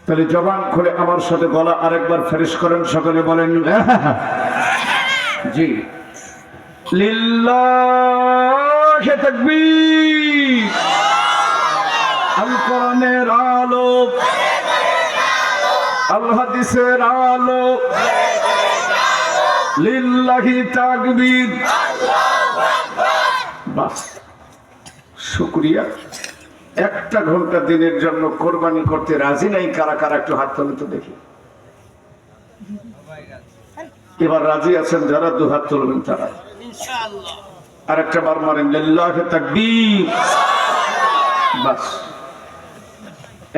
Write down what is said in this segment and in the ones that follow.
তাহলে জবান খুলে আমার সাথে গলা আরেকবার ফেরেশ করেন, সকলে বলেন জি। লিল্লাহি তাকবীর। আল কোরআনের আলো, আল হাদিসের আলো, লিল্লাহি তাকবীর। বাস, শুকরিয়া। একটা ঘন্টা দিনের জন্য কোরবানি করতে রাজি নাই কারা কারা? একটু হাত তুলে তো দেখি। এবার রাজি আছেন যারা, দু হাত তুলবেন তারা। আর একটা বার মারেন লিল্লাহি তাকবীর। বাস।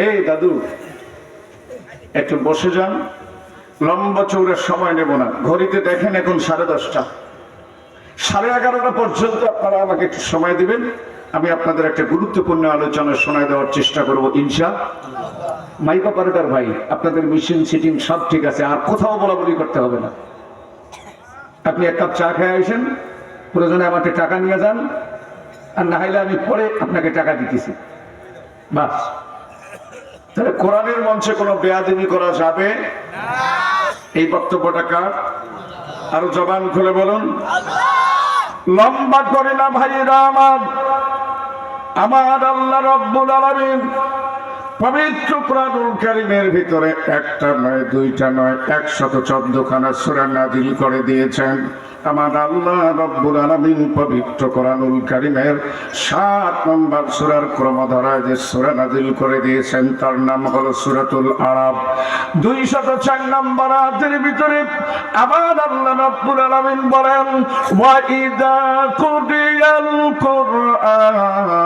এই দাদু একটু বসে যান, লম্বা চৌড়ার সময় নেব না। ঘড়িতে দেখেন এখন 10:30। 11:30 পর্যন্ত আপনারা আমাকে একটু সময় দিবেন। আমি আপনাদের একটা গুরুত্বপূর্ণ আলোচনা শোনায় দেওয়ার চেষ্টা করব ইনশাআল্লাহ। মাইক অপারেটর ভাই, আপনাদের মেশিন সিটিং সব ঠিক আছে, আর কোথাও বলাবলি করতে হবে না। আপনি এক কাপ চা খেয়ে আসেন, প্রয়োজনে আমাকে টাকা নিয়ে যান, আর না হলে আমি পরে আপনাকে টাকা দিতেছি। বাস। তাহলে কোরআনের মঞ্চে কোনো বেয়াদবি করা যাবে না। এই বক্তব্যটা কার? আরো জবান খুলে বলুন। লম্বা করে না ভাইরা আমার, আমার আল্লাহ রাব্বুল আলামিন পবিত্র কোরআনুল কারীমের ভিতরে একটা নয়, দুইটা নয়, 114 খানা সূরা নাযিল করে দিয়েছেন। আমার আল্লাহ রাব্বুল আলামিন পবিত্র কোরআনুল কারীমের 7 নম্বর সূরার ক্রমধারায় যে সূরা নাযিল করে দিয়েছেন তার নাম হলো সূরাতুল আরাফ। 204 নম্বর আয়াতের ভিতরে আমার আল্লাহ রাব্বুল আলামিন বলেন, ওয়া ইযা কুরিয়াল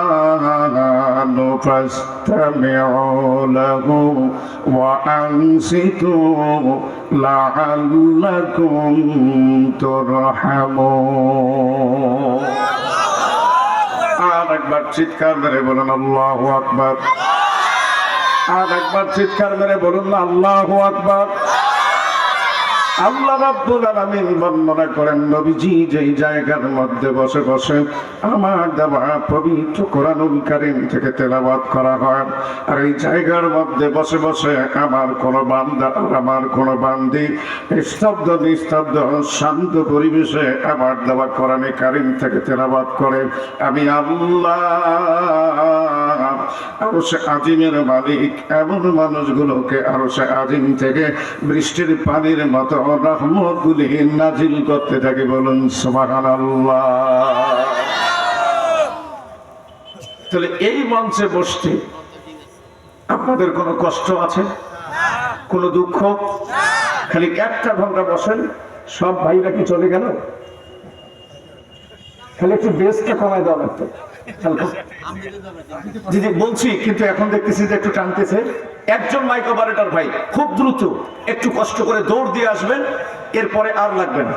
কুরআনু ফাসতামিউ লাহু ওয়া আনসিতু লাআল্লাকুম তুরহামুন। আর একবার চিৎকার মেরে বলুন আল্লাহু আকবার। আর একবার চিৎকার মেরে বলুন আল্লাহু আকবার। আল্লাহ রাব্বুল আলামিন বর্ণনা করেন, নবীজি যেই জায়গার মধ্যে বসে বসে আমার দেওয়া পবিত্র কোরআনুল কারীম থেকে তেলাওয়াত করা হয়, আর এই জায়গার মধ্যে বসে বসে আমার কোন বান্দা আর আমার কোন বান্দি স্তব্ধ নিস্তব্ধ শান্ত পরিবেশে আমার দেওয়া কোরআনে কারীম থেকে তেলাওয়াত করে, আমি আল্লাহ আরশে আজিমের মালিক এমন মানুষগুলোকে আরশে আজিম থেকে বৃষ্টির পানির মতো রহমতগুলি নাজিল করতে থাকে। বলুন সুবহানাল্লাহ। তাহলে এই মঞ্চে বসতে আপনাদের কোনো কষ্ট আছে? কোনো দুঃখ? খালি 1 ঘন্টা বসেন, সব ভাইরা কি চলে গেল? খালি একটু বেসটা কমায় দেওয়া লাগতো। দিদি বলছি, কিন্তু এখন দেখতেছি যে একটু টানতেছে। একজন মাইক অপারেটর ভাই খুব দ্রুত একটু কষ্ট করে দৌড় দিয়ে আসবেন, এরপরে আর লাগবে না।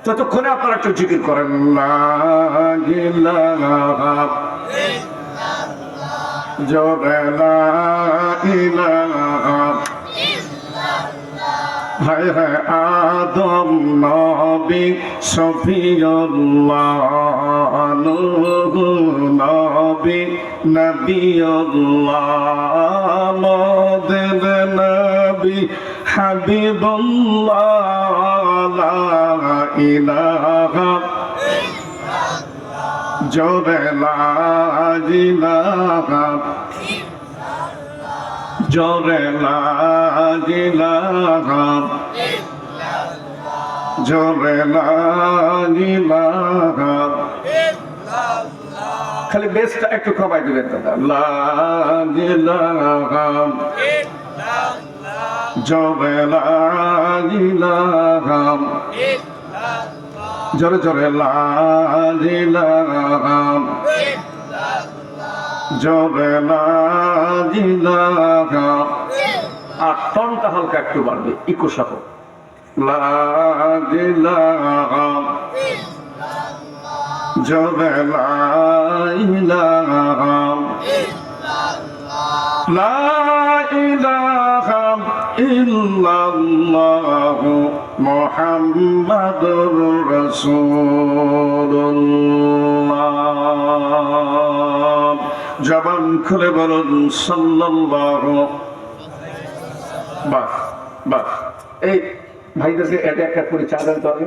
ততক্ষণে আপনারা একটু জিকির করেন, লা ইলাহা ইল্লাল্লাহ, জোরে লা ইলাহা ইল্লাল্লাহ। হায় হায় আদম নবী শফিউল্লাহ, নূহ নবী নবিয়ুল্লাহ, মোদের নবী হাবিবুল্লাহ, লা ইলাহা ইল্লাল্লাহ, জোরে লা ইলাহা ইল্লাল্লাহ, জোরে লা ইলাহা ইল্লাল্লাহ, জোরে লা ইলাহা ইল্লাল্লাহ। খালি বেসটা একটু কমাই দিবেন দাদা। লা ইলাহা ইল্লাল্লাহ, জোরে লা ইলাহা ইল্লাল্লাহ, জোরে জোরে লা ইলাহা ইল্লাল্লাহ, জোরে লা ইলাহা। আর টনটা হালকা একটু বাড়বে, ইকো সহ। লা ইলাহা ইল্লাল্লাহ, জোরে লা ইলাহা ইল্লাল্লাহ, লা ইলাহা ইল্লাল্লাহ মুহাম্মাদুর রাসূলুল্লাহ। জবান খুলে বলুন সাল্লাল্লাহু বাস বাস, এই ভাইদেরকে এক এক করে চা দেন তো আগে।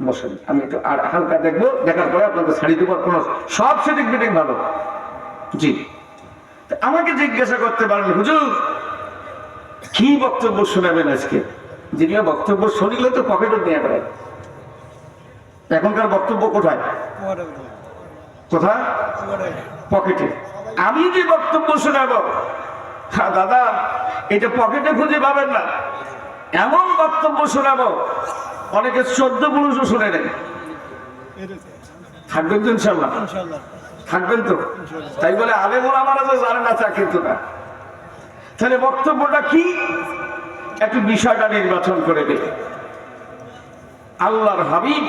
বসেন, আমি একটু আর হালকা দেখবো, দেখার পরে আপনাদের ছাড়ি দেবো। কোনো সব সেটিং ফিটিং ভালো। জি, আমাকে জিজ্ঞাসা করতে পারেন হুজুর কি বক্তব্য শোনাবেন আজকে? যেগুলো বক্তব্য শুনিলে তো পকেটে নিয়ে বেড়ায়। এখনকার বক্তব্য কোথায়? কোথায়? পকেটে। আমি যে বক্তব্য শোনাবো, হ্যাঁ দাদা, এটা পকেটে খুঁজে পাবেন না। এমন বক্তব্য শোনাবো অনেকে 14 পুরুষও শুনে নেন। থাকবেন তো ইনশাল্লাহ? থাকবেন তো? তাই বলে আলেম ওলামারা তো জানে না তা কিন্তু না। তাহলে বক্তব্যটা কি, একটু বিষয়টা নির্বাচন করে দে। আল্লাহর হাবিব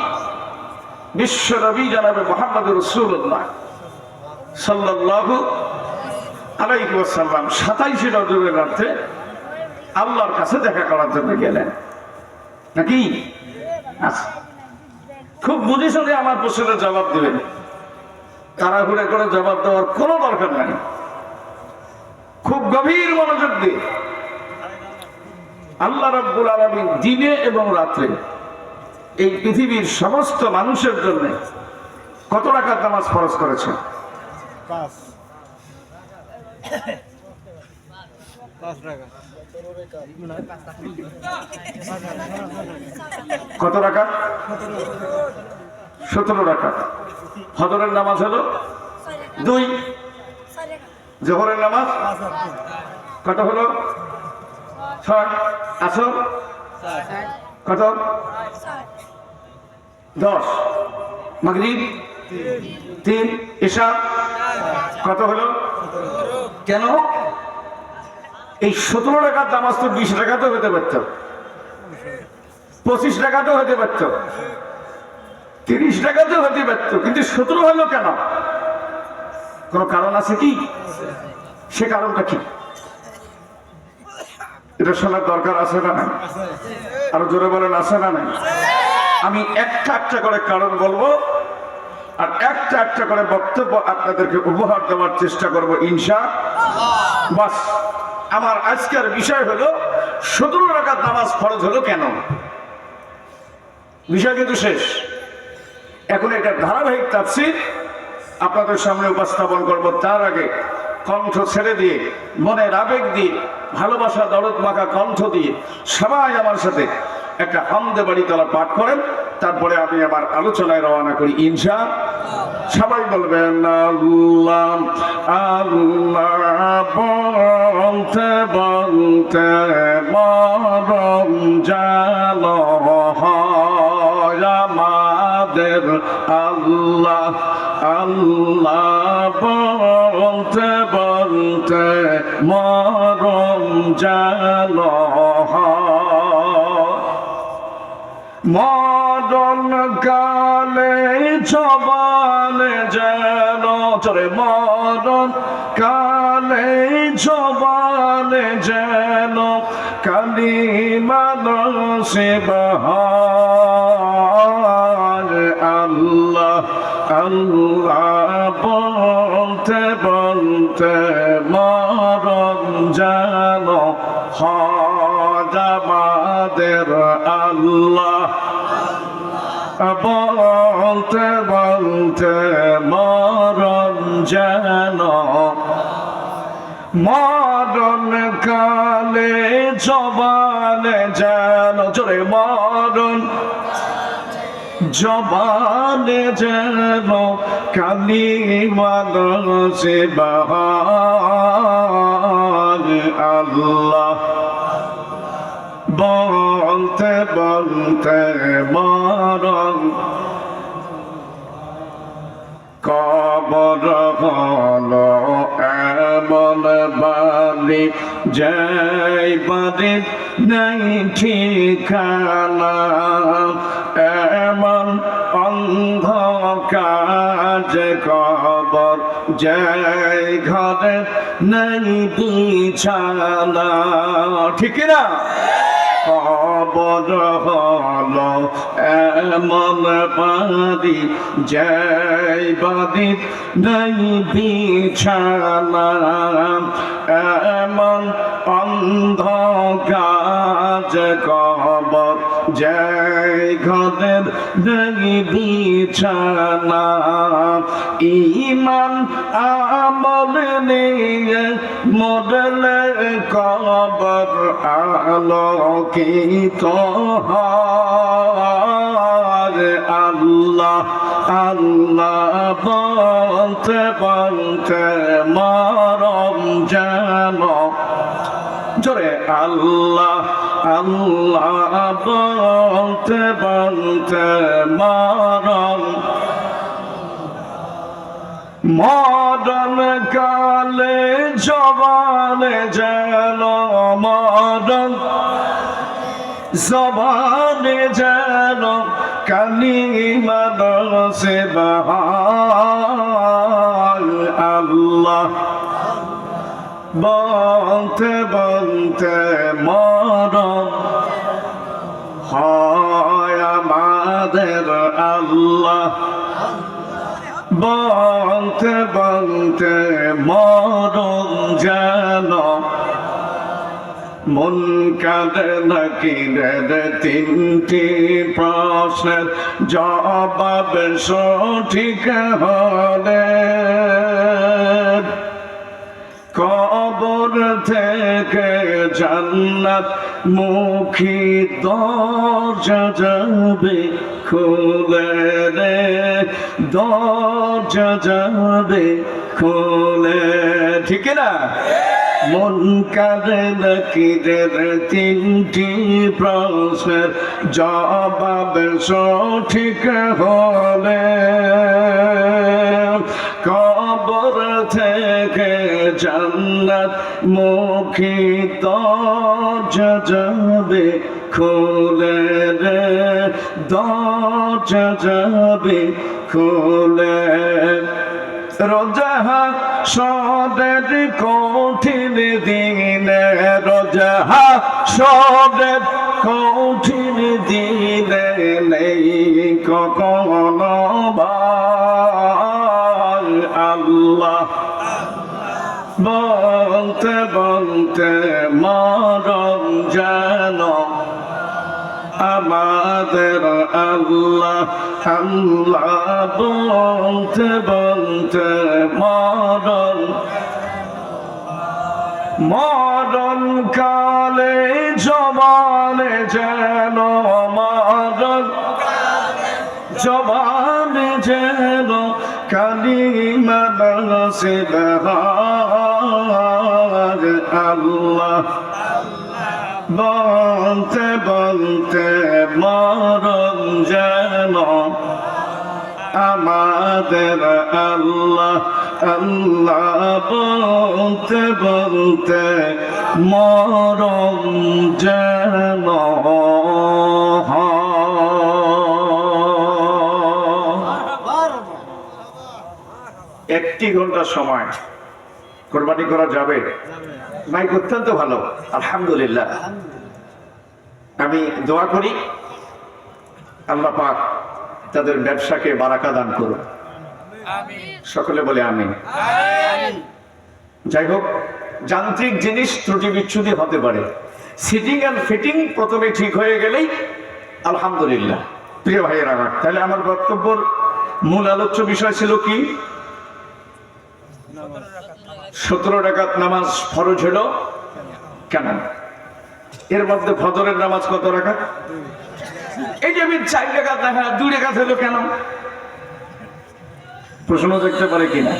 বিশ্ব নবী জনাবে মুহাম্মদ রাসূলুল্লাহ সাল্লাল্লাহু আলাইহি ওয়াসাল্লাম 27 রজবের রাতে আল্লাহর কাছে দেখা করার জন্য গেলেন নাকি? আচ্ছা, খুব বুঝে শুনে আমার প্রশ্নের জবাব দিবেন। তাড়াহুড়া করে জবাব দেওয়ার কোনো দরকার নাই। খুব গভীর মনোযোগ দিয়ে। আল্লাহ রাব্বুল আলামিন দিনে এবং রাত্রে এই পৃথিবীর সমস্ত মানুষের জন্য কত রাকাত নামাজ ফরজ করেছেন? 5 রাকাত। কত রাকাত? 17 রাকাত। ফজরের নামাজ হলো 2, জোহরের নামাজ কত হলো? 6, আসর কত? 10, মাগরিব 3, ইশা কত হলো? কেন এই 17 রাকাত নামাজ তো 20 রাকাতও হতে পারত, 25 রাকাতও হতে পারত, 30 রাকাতও হতে পারত, কিন্তু 17 হলো কেন? কোন কারণ আছে কি? সে কারণটা কি? এটা শোনার দরকার আছে না নাই? আরো জোরে বলেন, আছে না নাই? আমি একটা একটা করে কারণ বলবো আর একটা একটা করে বক্তব্য আপনাদেরকে উপহার দেওয়ার চেষ্টা করব ইনশাআল্লাহ। বাস, আমার আজকের বিষয় হলো 17 রাকাত নামাজ ফরজ হলো কেন। বিষয় কিন্তু শেষ। এখন এটা ধারাবাহিক তাফসীর আপনাদের সামনে উপস্থাপন করব। তার আগে কণ্ঠ ছেড়ে দিয়ে, মনের আবেগ দিয়ে, ভালোবাসা দরদ মাখা কণ্ঠ দিয়ে সবাই আমার সাথে একটা হামদে বাড়ি তারা পাঠ করেন, তারপরে আমি আমার আলোচনায় রওনা করি ইনশাআল্লাহ। সবাই বলবেন আল্লাহ আল্লাহ বলতে বলতে মরম জানো হয় আমাদের। আল্লাহ আল্লাহ বলতে বলতে মরম জানো মরণ কালে জবানে যেন চলে, মরণ কালে জবানে যেন কালিমা নসিব হয়। আল্লাহ আল্লাহ বলতে বলতে মরণ যেন হয় আমাদের। আল্লাহ বলতে বলতে মরণ যেন, মরণ কালে জবানে যেন জোরে মরণ জবানে যেন কালিমা নসিব হয়। আল্লাহ বলতে বলতে মরণ কবর হলো এমন বাড়ি যেই বাড়ির নেই ঠিকানা, এমন অন্ধকার যে কবর যেই ঘরে নেই বিছানা। ঠিক না? কবর হলো এমন বাড়ি যেই বাড়ি নেই বিছানা, এমন অন্ধকার কবর জয় ঘরের নেই বিছানা ঈমান আমল নিয়ে মরলে কবর আলোকিত হয় আল্লাহ আল্লাহ বলতে বলতে মরম যেন জোরে আল্লাহ আল্লাহ বলতে বলতে মরম মরণ কালে জবানে যেন মরণ জবানে যেন কালিমা নসে বহাল আল্লাহ বলতে বলতে মরণ হয় আমাদের আল্লাহ বলতে বলতে মরণ যেন মুনকার নাকিরের তিনটি প্রশ্নের জবাব সঠিক হলে কবর থেকে জান্নাত মুখী দরজা যাবে খুলে রে দরজা যাবে খুলে ঠিক না মুনকার নাকিরের তিনটি প্রশ্নের জবাব সঠিক হলে কবর থেকে জান্নাত মুখী দরজা যাবে খুলে রে দরজা যাবে খুলে রোজা সদের কঠিন দিনে রোজা সদের কঠিন দিনে নেই কখনো ভয় আল্লাহ বলতে বলতে মরণ যেন আমাদের আল্লাহ আল্লাহ বলতে বলতে মরণ মরণ কালে জবানে যেন মরণ জবানে যেন কালিমা নসে বহার আল্লাহ বলতে বলতে মরণ যেন আমাদের আল্লাহ আল্লাহ বলতে বলতে মরণ যেন একটি ঘন্টা সময় কোরবানি করা যাবে মাইক অত্যন্ত ভালো আলহামদুলিল্লাহ আমি দোয়া করি আল্লাহ পাক তাদের ব্যবসাকে বারাকা দান করুন সকলে বলে আমিন যাই হোক যান্ত্রিক জিনিস ত্রুটি বিচ্ছুতি হতে পারে সিটিং এন্ড ফিটিং প্রথমে ঠিক হয়ে গেলেই আলহামদুলিল্লাহ প্রিয় ভাইয়েরা আমার তাহলে আমার বক্তব্যের মূল আলোচ্য বিষয় ছিল কি 17 রাকাত নামাজ ফরজ হলো কেন এর মধ্যে ফজরের নামাজ কত রাকাত এই যে আমি 4 রাকাত দেখা 2 রাকাত হলো কেন প্রশ্ন দেখতে পারে কিনা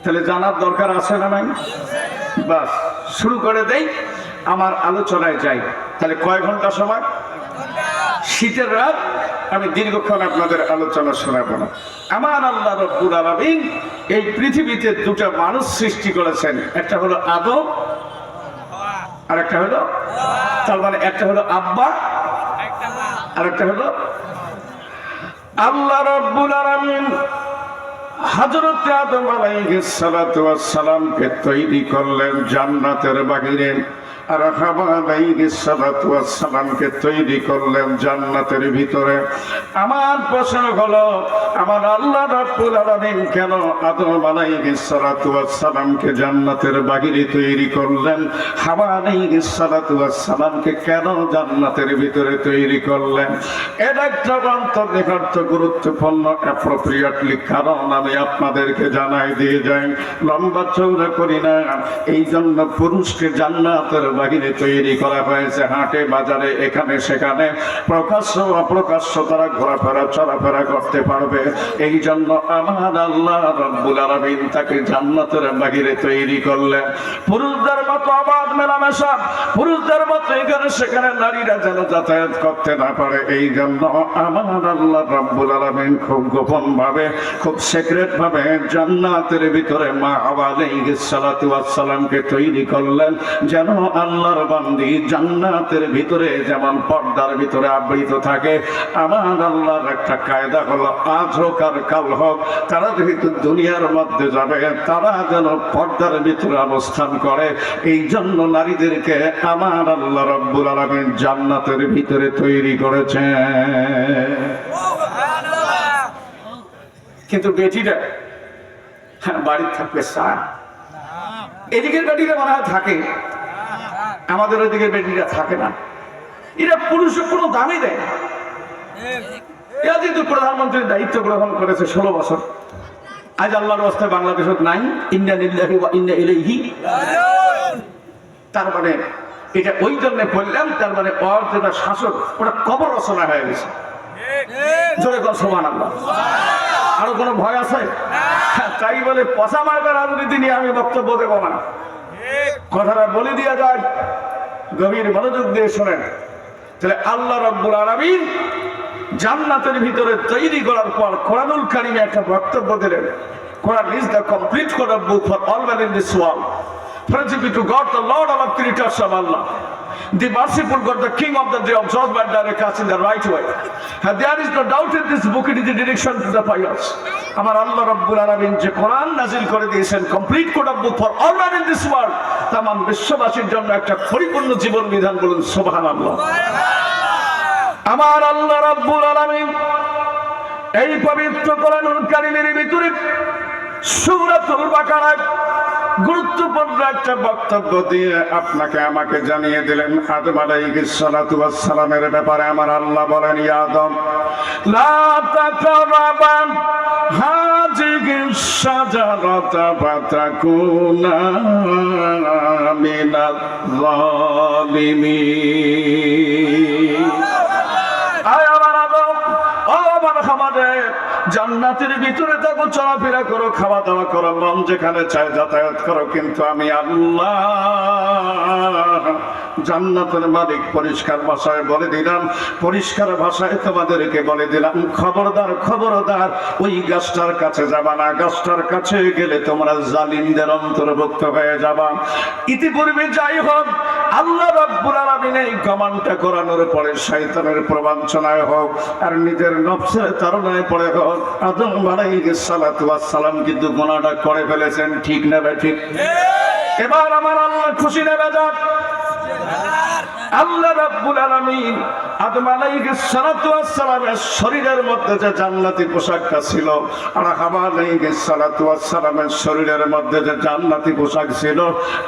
তাহলে জানার দরকার আছে না নাই বাস শুরু করে দেই আমার আলোচনায় যাই তাহলে কয় ঘন্টা সময় শীতের রাত আমি দীর্ঘক্ষণ আপনাদের আলোচনা শোনাবো না আমার আল্লাহ রব্বুল আলামিন এই পৃথিবীতে দুটো মানুষ সৃষ্টি করেছেন একটা হলো আদম আর একটা হলো তার মানে একটা হলো আব্বা আর একটা হলো আল্লাহ রব্বুল আলামিন হযরত আদম আলাইহিস সালাতু ওয়াস সালামকে তৈরি করলেন জান্নাতের বাহিরে, আর হাওয়া আলাইহিস সালাতু ওয়াস সালামকে তৈরি করলেন জান্নাতের ভিতরে। আমার প্রশ্ন হলো, আমার আল্লাহ রাব্বুল আলামিন কেন আদম আলাইহিস সালাতু ওয়াস সালামকে জান্নাতের বাহিরে তৈরি করলেন, হাওয়া আলাইহিস সালাতু ওয়াস সালামকে কেন জান্নাতের ভিতরে তৈরি করলেন? এটা একটা অন্তর্নিহিত গুরুত্বপূর্ণ অ্যাপ্রোপ্রিয়েটলি কারণ আমি আপনাদেরকে জানাই দিয়ে যাই, লম্বা চৌড়া করি না। এই জন্য পুরুষকে জান্নাতের বাহিরে তৈরি করা হয়েছে, হাটে বাজারে এখানে সেখানে প্রকাশ্য অপ্রকাশ্য তারা ঘোরাফেরা চলাফেরা করতে পারবে। এই জন্য আমার আল্লাহ রাব্বুল আলামিন তাকে জান্নাতের বাহিরে তৈরি করলেন। পুরুষদের মতো অবাধ মেলামেশা, পুরুষদের মতো এখানে সেখানে নারীরা যেন যাতায়াত করতে না পারে, এই জন্য আমার আল্লাহ রাব্বুল আলামিন খুব গোপন ভাবে, খুব সিক্রেট ভাবে জান্নাতের ভিতরে মা হাওয়া আলাইহিস সালাতু ওয়াস সালামকে তৈরি করলেন, যেন আল্লাহর বান্দি জান্নাতের ভিতরে যেমন পর্দার ভিতরে আবৃত থাকে। আমার আল্লাহর একটা কায়দা হলো, আজ হোক আর কাল হোক, তারা যেহেতু দুনিয়ার মধ্যে যাবে, তারা যেন পর্দার ভিতরে অবস্থান করে। এই জন্য নারীদেরকে আমার আল্লাহ রাব্বুল আলামিন জান্নাতের ভিতরে তৈরি করেছেন। কিন্তু বেটিরা বাড়ির থাকবে স্যার, এদিকের বেটিরা মনে হয় থাকে, আমাদের ওইদিকে বেটিরা থাকে না। এরা পুরুষের কোনো দামই দেয় না। এরা যেহেতু প্রধানমন্ত্রীর দায়িত্ব গ্রহণ করেছে 16 বছর, আজ আল্লাহর রাস্তায় বাংলাদেশত নাই, ইন্না লিল্লাহি ওয়া ইন্না ইলাইহি। তার মানে এটা ওই জন্য বললাম, তার মানে ওর যেটা শাসক ওটা কবর রচনা হয়ে গেছে। জোরে কর সুবহানাল্লাহ। আরো কোনো ভয় আছে? তাই বলে পচা মার্কা রাজনীতি নিয়ে আমি বক্তব্য দেব না, কথাটা বলে দিয়া যায়, গভীর মনোযোগ দিয়ে শোনেন। তাহলে আল্লাহ রাব্বুল আলামিন জান্নাতের ভিতরে তৈরি করার পর কোরআনুল কারীমে একটা বক্তব্য দিলেন। Quran is the complete Quran book for all men in this world. Praise be to God, the Lord of creators of Allah, the merciful God, the King of the day of judgment, direct us in the right way. And there is no doubt in this book, it is the direction to the pious. আমার আল্লাহ রাব্বুল আলামিন যে কোরআন নাযিল করে দিয়েছেন, complete Quran book for all man in this world, तमाम বিশ্ববাসীর জন্য একটা পরিপূর্ণ জীবন বিধান। বলুন সুবহানাল্লাহ। আমার আল্লাহ রাব্বুল আলামিন এই পবিত্র কোরআনুল কারীমের ভিতরে সূরাতুল বাকারায় গুরুত্বপূর্ণ একটা বক্তব্য দিয়ে আপনাকে আমাকে জানিয়ে দিলেন আদম আলাইহিস সালাতু ওয়াস সালামের ব্যাপারে। আমার আল্লাহ বলেন, ইয়া আদম লা তাকরাবা হাযিহিস শাজারাতা ফাতাকুনা মিনাল যালিমিন। আয় আমার আদম, ও আমার খামারে, জান্নাতের ভিতরে থাকো, চলাফেরা করো, খাওয়া দাওয়া করো, মন যেখানে চায় যাতায়াত করো, কিন্তু আমি আল্লাহ জান্নাতের মালিক পরিষ্কার ভাষায় বলে দিলাম, পরিষ্কার ভাষায় তোমাদেরকে বলে দিলাম, খবরদার খবরদার ওই গাছটার কাছে যাবা না। গাছটার কাছে গেলে তোমরা জালিমদের অন্তর্ভুক্ত হয়ে যাবা। ইতিপূর্বে যাই হোক, আল্লাহ রাব্বুল আলামিন এই কমান্ডটা করানোর পরে শয়তানের প্রবঞ্চনায় হোক আর নিজের নফসের তাড়নায় পড়ে হোক, আদম আলাইহিস সালাতু ওয়াস সালাম কিন্তু গুনাহটা করে ফেলেছেন। ঠিক না ঠিক? এবার আমার আল্লাহ খুশি না বেজার? আল্লাহ রাব্বুল আলামিন আদম আলাইহিস সালাতু ওয়াস সালামের শরীরের মধ্যে যে জান্নাতি পোশাকটা ছিল, আর হাওয়া আলাইহিস সালাতু ওয়াস সালামের শরীরের মধ্যে যে জান্নাতি পোশাক ছিল,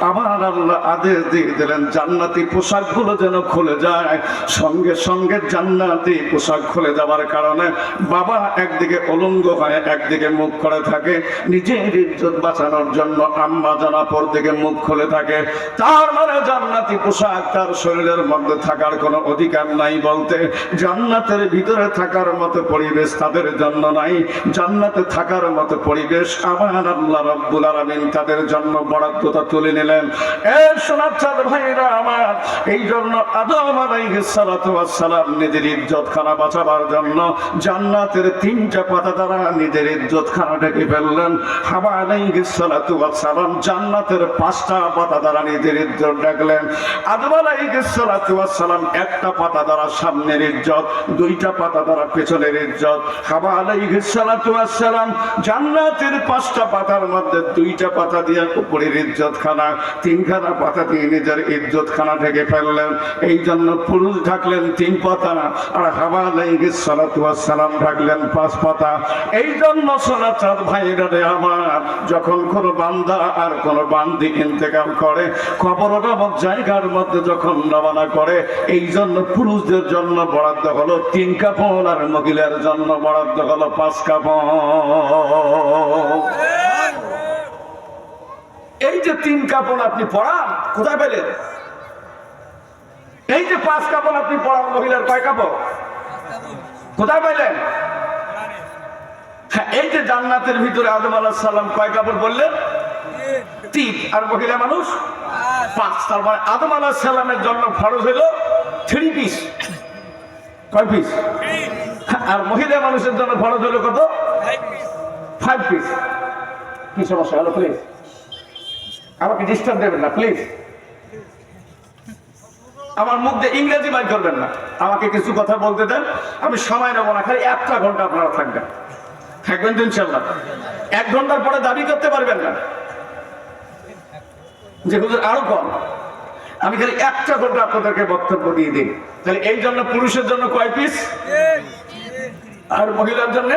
আমার আল্লাহ আদেশ দিয়ে দিলেন জান্নাতি পোশাকগুলো যেন খুলে যায়। সঙ্গে সঙ্গে জান্নাতি পোশাক খুলে যাওয়ার কারণে বাবা একদিকে উলঙ্গ হয়ে একদিকে মুখ করে থাকে, নিজের ইজ্জত বাঁচানোর জন্য আম্মা জান অপর দিকে মুখ খুলে থাকে। তার মানে জান্নাতি পোশাক তার শরীরের মধ্যে থাকার কোনো অধিকার নাই। বলতে জান্নাতের ভিতরে থাকার মতো পরিবেশ তাদের জন্য নাই, জান্নাতে থাকার মতো পরিবেশ আমার আল্লাহ রাব্বুল আলামিন তাদের জন্য বরাদ্দটা তুলে নিলেন। এ সোনার চাঁদ ভাইরা আমার, এই জন্য আদম আলাইহিস সালাতু ওয়াস সালাম নিজের ইজ্জতখানা বাঁচাবার জন্য জান্নাতের 3টা পাতা দ্বারা নিজের ইজ্জতখানা ঢেকে ফেললেন। হাওয়া আলাইহিস সালাতু ওয়াস সালাম জান্নাতের 5টা পাতা দ্বারা নিজের ইজ্জত ঢাকলেন। আদম আলাইহিস সালাতু ওয়াস সালাম একটা পাতা দ্বারা সামনের ইজ্জত, দুইটা পাতা দ্বারা পেছনের ইজ্জত। হাওয়া আলাইহিস সালাতু ওয়াস সালাম জান্নাতের পাঁচটা পাতার মধ্যে দুইটা পাতা দিয়ে উপরের ইজ্জত খানা, তিনখানা পাতা দিয়ে নিজের ইজ্জত খানা ঢেকে ফেললেন। এই জন্য পুরুষ ঢাকলেন তিন পাতা আর হাওয়া আলাইহিস সালাতু ওয়াস সালাম ঢাকলেন পাঁচ পাতা। এই জন্য সোনাচাঁদ ভাইরা রে আমার, যখন কোনো বান্দা আর কোনো বান্দি ইন্তেকাল করে কবর নামক জায়গার মধ্যে যখন রওনা করে, এই জন্য পুরুষদের জন্য বরাদ্দ হলো 3 কাপড় আর মহিলার জন্য বরাদ্দ হলো 5 কাপড়। এই যে 3 কাপড় আপনি পড়ান কোথায় পেলেন? এই যে 5 কাপড় আপনি পড়ান মহিলার কয় কাপড় কোথায় পেলেন? এই যে জান্নাতের ভিতরে আদম আলাইহিস সালাম কয় কাপড় বললেন? 3, আর মহিলা মানুষ 5। তার মানে আদম আলাইহিস সালামের জন্য ফরজ হলো 3 পিস। কয় পিস? আর মহিলা মানুষের জন্য ফরজ হলো কত? 5 পিস। কি সমস্যা হলো? প্লিজ আমাকে ডিস্টার্ব দেবেন না, প্লিজ। আমার মুখ দিয়ে ইংরেজি বাইর করবেন না, আমাকে কিছু কথা বলতে দেন। আমি সময় নেবো না, খালি 1টা ঘন্টা আপনারা থাকবেন তো ইনশাআল্লাহ। 1 ঘন্টার পরে দাবি করতে পারবেন না যে হুজুর আরো কম। আমি খালি 1টা ঘন্টা আপনাদেরকে বক্তব্য দিয়ে দিই। তাহলে এই জন্য পুরুষের জন্য কয় পিস আর মহিলার জন্য?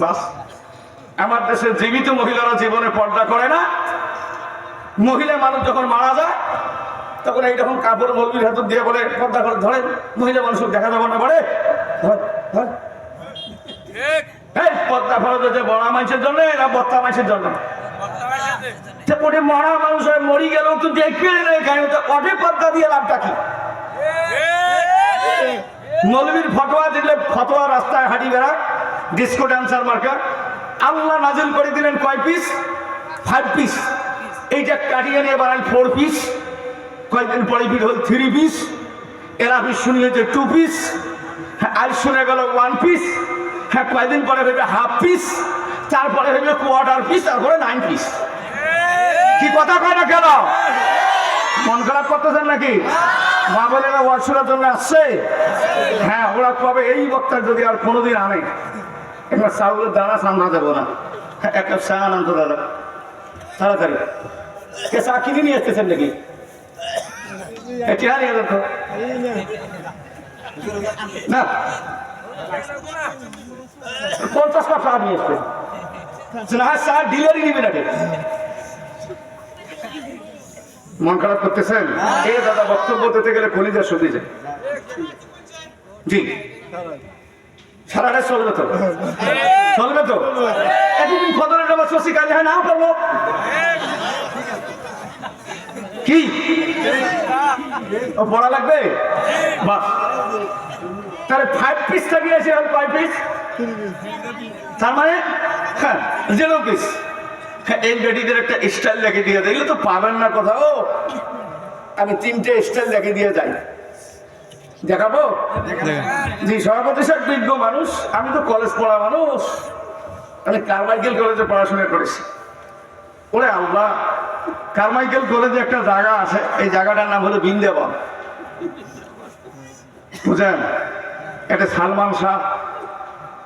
বাস। আমার দেশের জীবিত মহিলারা জীবনে পর্দা করে না। মহিলা মানুষ যখন মারা যায় তখন এইরকম কাপড় মৌলবীর হাত দিয়ে বলে পর্দা করে ধরেন, মহিলা মানুষকে দেখা যাবে না। বলে পর্দা ফরজ হচ্ছে বড়া মানুষের জন্য, এরা বত্তা মানুষের জন্য। মরা মানুষ মরি গেল তো দেখবে অটে পর্দা দিয়ে লাভটা কি? মৌলবীর ফটোয়া দিলে ফটোয়া রাস্তায় হাঁটি বেড়া ডিস্কো ডান্সার মার্কা। আল্লাহ নাজিল করে দিলেন কয় পিস? 5 পিস। এইটা কাটিয়ে নিয়ে বাড়ান 4 পিস। কয়েকদিন পরে বিল হল 3 পিস। এরা শুনলে যে 2 পিস। আর শুনে গেল 1 পিস। হ্যাঁ, কয়েকদিন পরে ভেবে হাফ পিস, তারপরে ভেবে কোয়ার্টার পিস, তারপরে 9 পিস। কি কথা কয় না কেন? মন খারাপ করতেছেন নাকি? মা বোনেরা ওয়াজ শোনার জন্য আসছে। হ্যাঁ, ওরা কবে এই বক্তা যদি আর কোনোদিন আনে, এবার চাউলের দানা সামনা দেবো না। এক কাপ চা আনন্দ দাদা তাড়াতাড়ি। চা কিনে নিয়ে আসতেছেন নাকি? না, 50 কাপ চা নিয়ে আসবেন। চা ডিলারই নিবেন আগে। মন খারাপ করতেছেন? এ দাদা বক্তব্য দিতে গেলে কলিজা শুধু যায়। জি, সারাটা চলবে তো? চলবে তো? এতদিন ফজরের নামাজ পড়ছি, কাজে হয় না করবো কি? পড়া লাগবে? বাস। তাহলে 5 পিস থাকিয়ে আছে 5 পিস, তার মানে হ্যাঁ 0 পিস। এই বেটিদের একটা স্টাইল লেগে দিয়ে দেয়, তো পাবেন না কোথাও। আমি 3টে স্টাইল লেগে দিয়ে যাই, দেখাবো? জি, সভাপতি সাহেব বিজ্ঞ মানুষ, আমি তো কলেজ পড়া মানুষ। আমি কারমাইকেল কলেজে পড়াশোনা করেছি। ওরে আল্লাহ, কারমাইকেল কলেজে একটা জায়গা আছে, এই জায়গাটার নাম হলো বৃন্দাবন। বুঝলেন? এটা সালমান শাহ,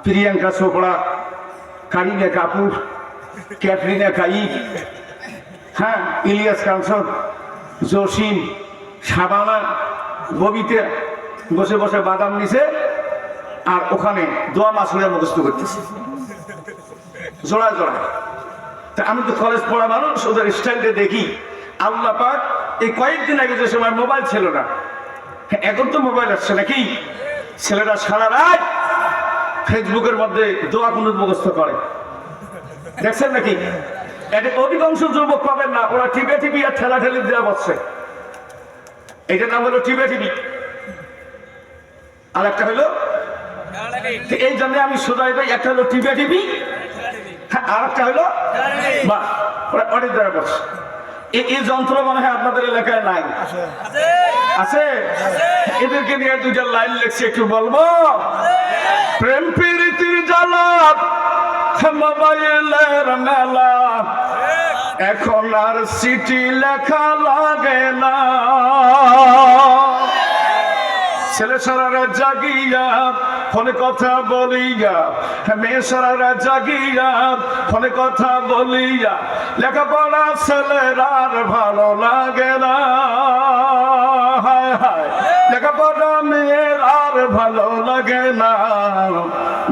প্রিয়াঙ্কা চোপড়া, কারিনা কাপুর, ক্যাটরিনা কাইফ, হ্যাঁ, ইলিয়াস কাঞ্চন, জসিম, শাবানা, ববিতা বসে বসে বাদাম নিছে আর ওখানে দোয়া মাসুরা মুখস্থ করতেছে জোড়া জোড়া। তা আমি তো কলেজ পড়া মানুষ, ওদের স্টাইলটা দেখি। আল্লাহ পাক এই কয়েকদিন আগে যে সময় মোবাইল ছিল না, এখন তো মোবাইল আসছে নাকি, ছেলেরা সারা রাত ফেসবুকের মধ্যে দোয়া কুনুত মুখস্থ করে, দেখছেন নাকি? এটা অধিকাংশ যুবক পাবেন না, ওরা টিপে টিপি আর ঠেলা ঠেলি দেওয়া বসছে। এইটার নাম হলো টিপে টিপি। আর একটা হলো, এই জন্য আমি সোজাই ভাই, একটা হলো টিপে টিপি, আর একটা হলো বা অনেক দেওয়া বসছে। এই যন্ত্র মনে হয় আপনাদের এলাকায় নাই? আছে? এদেরকে নিয়ে 2টা লাইন লিখছি, একটু বলবো। প্রেম প্রীতির জ্বালা মোবাইলের মেলা, এখন আর চিঠি লেখা লাগে না। ছেলে সারারা জাগিয়া ফোনে কথা বলিয়া, মেয়ে সারারা জাগিয়া ফোনে কথা বলিয়া, লেখাপড়া ছেলের আর ভালো লাগে না, হায় হায় লেখাপড়া মেয়ের আর ভালো লাগে না।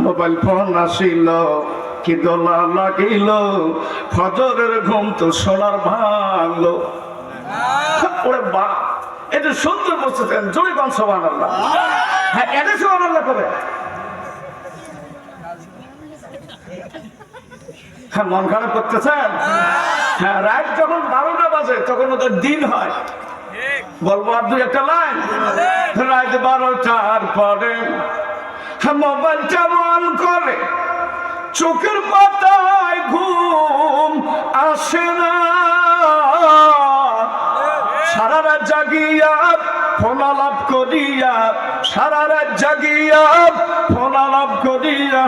মোবাইল ফোন আসিল কি দোলা লাগিল, ফজরের ঘুম তো সোনার ভাঙলো। ওরে বা, এটা সুন্দর বলছেন, জোরে গান সুবহানাল্লাহ। হ্যাঁ, এটা সুবহানাল্লাহ কবে? হ্যাঁ, মন খারাপ করতেছেন? হ্যাঁ, রাত যখন 12টা বাজে তখন ওদের দিন হয়। বলবো আর দুই একটা লাইন। রাত 12টার পরে মোবাইলটা অন করে, চোখের পাতায় ঘুম আসে না, সারা রাত জাগিয়া ফোন আলাপ করিয়া, সারা রাত জাগিয়া ফোন আলাপ করিয়া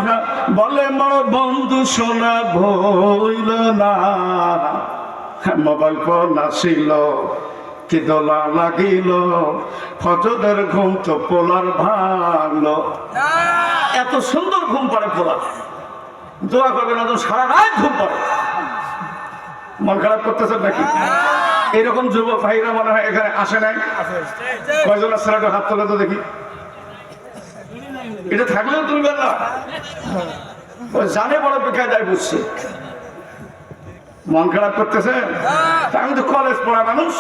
বলে মোর বন্ধু শোনা ভইল না। মোবাইল ফোন আসিল কি দোলা লাগিল, ফজরের ঘুম তো পোলার ভাঙলো। এত সুন্দর ঘুম পড়ে পোলার, দোয়া করবেন না সারা রাত ঘুম পড়ে। মন খারাপ করতেছেন নাকি? এরকম যুবক ভাইরা মনে হয় এখানে আসে নাই? কয়জন আছে একটু হাত তোলে তো দেখি। এটা থাকলেও তুলবেন না, জানে বড় পেখায় যায় বুঝছে। মন খারাপ করতেছে? আমি তো কলেজ পড়া মানুষ।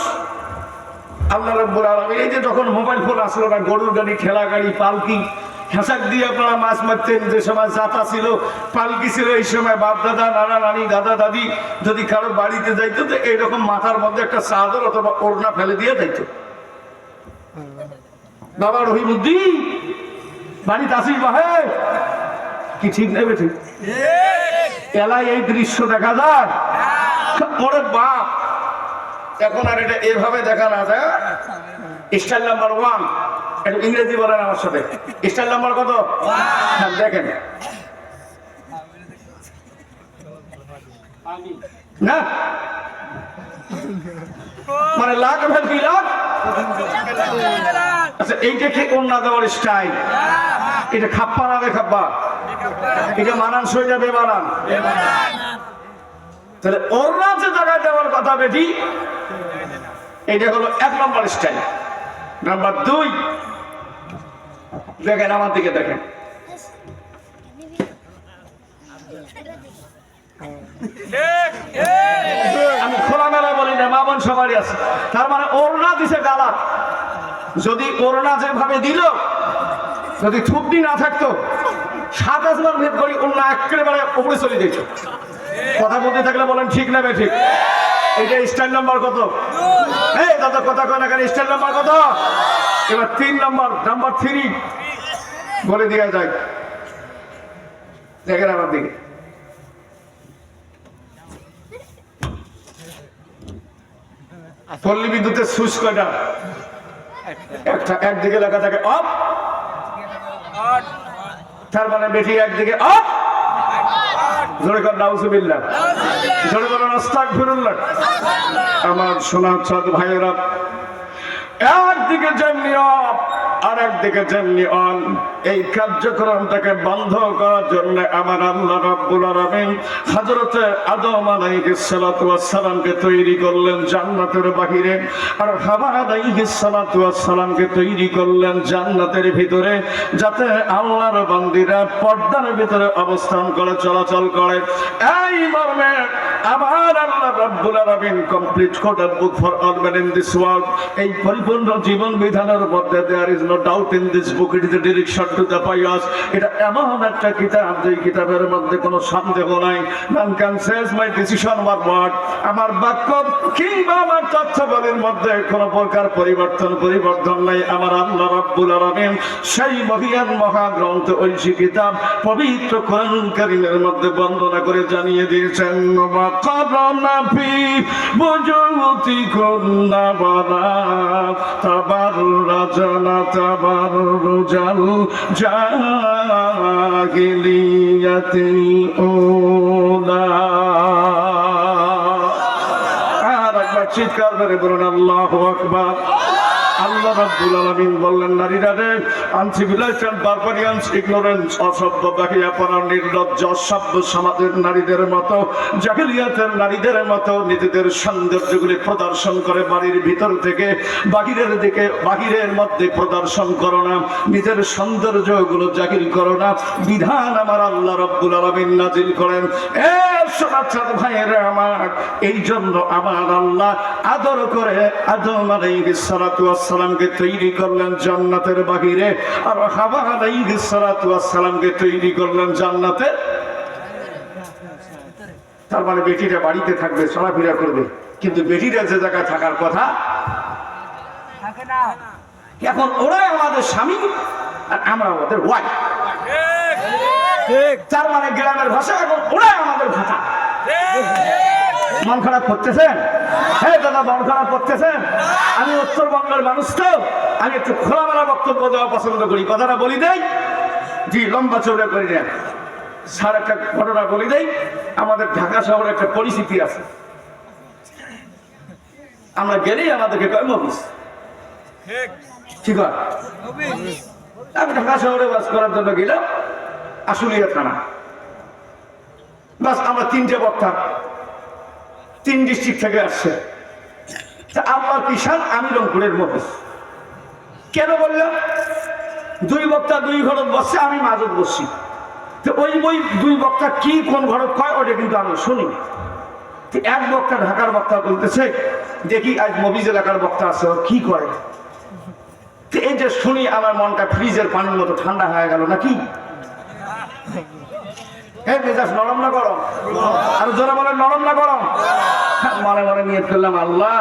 আল্লাহ রাব্বুল আলামিন এই যে যখন মোবাইল ফোন আসলো না, গরুর গাড়ি, ঠেলা গাড়ি, পালকি, হেঁচাক দিয়ে আপনারা মাছ মারতেন, যে সময় যাতা ছিল, পালকি ছিল, এই সময় বাপ দাদা, নানা নানি, দাদা দাদি যদি কারো বাড়িতে যাইতো তো এইরকম মাথার মধ্যে একটা চাদর অথবা ওড়না ফেলে দিয়ে যাইতো। বাবা রহিমউদ্দিন বাড়িতে আসিস বাহে, কি ঠিক নেবে? ঠিক এলায় এই দৃশ্য দেখা যায়। ওরে বাপ, এখন আর এটা এভাবে দেখা না যায়। স্টাইল নাম্বার 1, একটু ইংরেজি বলেন আমার সাথে। স্টাইল নাম্বার কত? দেখেন না, মানে লাখ ভাই 2 লাখ। আচ্ছা, এইটা কি ওড়না দেওয়ার স্টাইল? এটা খাপ্পা না বেখাপ্পা? এটা মানানসই না বেমানান? তাহলে ওড়না যে জায়গায় দেওয়ার কথা বেটি, এটা হলো 1 নম্বর স্টাইল। নাম্বার 2, দেখেন আমার দিকে দেখেন, আমি খোলামেলা বলি না, মা বোন সবারই আছে। তার মানে ওড়না দিছে গালা। যদি ওড়না যেভাবে দিল, যদি থুপনি না থাকতো, 7 আসমান ভেদ করি ওড়না একেবারে উপরে চলে যেত। কথা বলতে থাকলে বলেন ঠিক না ঠিক? এটা স্টাইল নাম্বার কত? এই দাদা কথা কয় না কেন? স্টাইল নাম্বার কত? এবার 3 নম্বর, নাম্বার 3 বলে দেওয়া যায়। দেখেন আমার দিকে, পল্লী বিদ্যুতের সুইচ কয়টা? একটা, একদিকে লেখা থাকে অফ, তার মানে বেশি একদিকে অফ। জোরে কর নাউজুবিল্লাহ, জোরে বলেন আস্তাগফিরুল্লাহ। আমার সোনা চাঁদ ভাইয়েরা, একদিকে যেমনি অফ আর একদিকে যেমনি অন, এই কার্যক্রমটাকে বন্ধ করার জন্য আমার আল্লাহ রাব্বুল আলামিন হযরতে আদম আলাইহিস সালাতু ওয়াস সালামকে তৈরি করলেন জান্নাতের বাহিরে, আর হাওয়া আলাইহিস সালাতু ওয়াস সালামকে তৈরি করলেন জান্নাতের ভিতরে, যাতে আল্লাহর বান্দীরা পর্দার ভিতরে অবস্থান করে চলাচল করে। এই মর্মে আমার আল্লাহ রাব্বুল আলামিন complete code book for all man in this world, এই পরিপূর্ণ জীবন বিধানের মধ্যে there is no doubt in this book, it is the direction to the pious. এটা এমন একটা কিতাব, যে কিতাবের মধ্যে কোনো সন্দেহ নাই। ম্যান ক্যান সেজ মাই ডিসিশন ওয়ার ওয়ার্ড, আমার বাক্য কিংবা আমার তথ্যাবলীর মধ্যে কোনো প্রকার পরিবর্তন নাই। আমার আল্লাহ রাব্বুল আলামিন সেই মহিয়ান মহাগ্রন্থ ঐশী কিতাব পবিত্র কোরআনুল কারীমের মধ্যে বর্ণনা করে জানিয়ে দিয়েছেন, ওয়া কারনা ফি বুজুতিকুন্না ওয়ালা তাবাররাজনা তাবাররুজাল জাহিলিয়াতিল উলা। আর একবার চিৎকার করে বলুন আল্লাহু আকবার। আল্লাহ রাব্বুল আলামিন বললেন, নারীরা রে, আনসিভিলাইজড বারবারিয়ানস, ইগনোরেন্স, অসভ্য, বাহিয়াপনা, নির্লজ্জ, অসভ্য সমাজের নারীদের মতো, জাহিলিয়াতের নারীদের মতো নিজেদের সৌন্দর্যগুলি প্রদর্শন করে বাড়ির ভিতর থেকে বাহিরের দিকে, বাহিরের মধ্যে প্রদর্শন করো না, নিজের সৌন্দর্যগুলো জাহির করো না। বিধান আমার আল্লাহ রাব্বুল আলামিন নাজিল করেন। এ সমাজের ভাইয়েরা আমার, এই জন্য আমার আল্লাহ আদর করে আদম আলাইহিস সালাতু ওয়াস সালামকে তৈরি করলেন জান্নাতের বাহিরে, আর হাওয়া আলাইহিস সালাতু ওয়াস সালামকে তৈরি করলেন জান্নাতের। তার মানে বেটিটা বাড়িতে থাকবে, চলাফেরা করবে, কিন্তু বেটিরা যে জায়গায় থাকার কথা থাকে না। এখন ওরাই আমাদের স্বামী আর আমরা আমাদের ওয়াইফ। তার মানে গ্রামের ভাষা, এখন ওরাই আমাদের ভাষা। মন খারাপ করতেছেন? হ্যাঁ দাদা, মন খারাপ করতেছেন? আমি উত্তরবঙ্গের মানুষ, তো আমি একটু খোলামেলা বক্তব্য দেওয়া পছন্দ করি। কথাটা বলি দেই, জি, লম্বা চৌড়া করি না স্যার। একটা ঘটনা বলি দেই। আমাদের ঢাকা শহরে একটা পরিস্থিতি আছে, আমরা গেলেই আমাদেরকে কয় মফিস, ঠিক আছে? আমি ঢাকা শহরে বাস করার জন্য গেলাম, আশুলিয়া থানা। বাস আমরা 3টে বক্তা, 3 ডিস্ট্রিক্ট থেকে আসছে। আমার কিষান, আমি রংপুরের মফিস। কেন বললাম? 2 বক্তা 2 ঘরত বসছে, আমি মাঝত বসছি। তো ওই 2 বক্তা কি কোন ঘরত কয় ওটা কিন্তু আমি শুনি। এক বক্তা ঢাকার বক্তা বলতেছে, দেখি আজ মফিজ এলাকার বক্তা আছে, কি করে। এই যে শুনি, আমার মনটা ফ্রিজের পানির মতো ঠান্ডা হয়ে গেল নাকি। হ্যাঁ, মেজাজ নরম না গরম? আর যারা বলে নরম না গরম, মনে মনে নিয়ে ফেললাম, আল্লাহ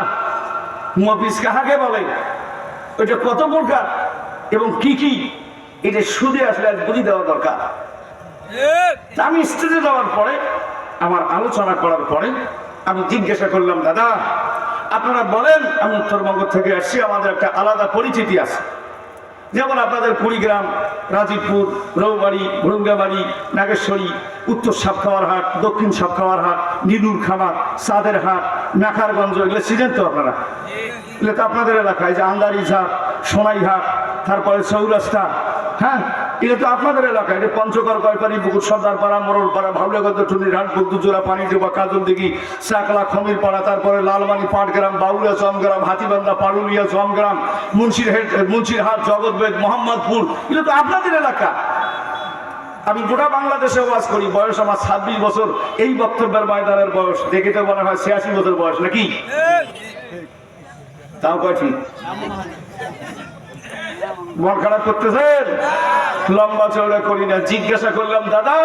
মফিজ কাহাকে বলে, ওইটা কত প্রকার এবং কি কি, এটা সুদে আসলে আজ বুঝি দেওয়া দরকার। আমি স্টেজে যাওয়ার পরে, আমার আলোচনা করার পরে আমি জিজ্ঞাসা করলাম, দাদা আপনারা বলেন, আমি উত্তরবঙ্গ থেকে আসছি, আমাদের একটা আলাদা পরিচিতি আছে। যেমন আপনাদের কুড়িগ্রাম, রাজীবপুর, রৌবাড়ি, ভুরুঙ্গাবাড়ি, নাগেশ্বরী, উত্তর সাপখাওয়ার হাট, দক্ষিণ সাপখাওয়ার হাট, নীলুর খামার, সাদের হাট, নাখারগঞ্জ, এগুলো সিজন তো আপনারা, এগুলো তো আপনাদের এলাকায়। যে আন্দারি ঝাট, সোনাইঘাট, তারপরে চৌরাস্তা, হ্যাঁ এটা তো আপনাদের এলাকায়। এটা পঞ্চগড়, কয়পাড়ি, পুকুর, সর্দারপাড়া, মোড়লপাড়া, ভাবলেগঞ্জ, টুনিরহাট, বৌদ্ধজোড়া, পানিজোবা, কাজলদিঘি, চাকলা, খমিরপাড়া, তারপরে লালমানি, পাটগ্রাম, বাউলিয়া, চমগ্রাম, হাতিবান্ধা, পারুলিয়া, চমগ্রাম, মুন্সিরহাট, জগৎবেদ, মোহাম্মদপুর, এগুলো তো আপনাদের এলাকা। আমি গোটা বাংলাদেশে ওয়াজ করি, বয়স আমার 26 বছর। এই বক্তব্যের ময়দানের বয়স দেখে তো মনে হয় 86 বছর বয়স নাকি? তাও কয় ঠিক? মন খারাপ করতেছেন? লম্বা চওড়া করি না। জিজ্ঞাসা করলাম, দাদা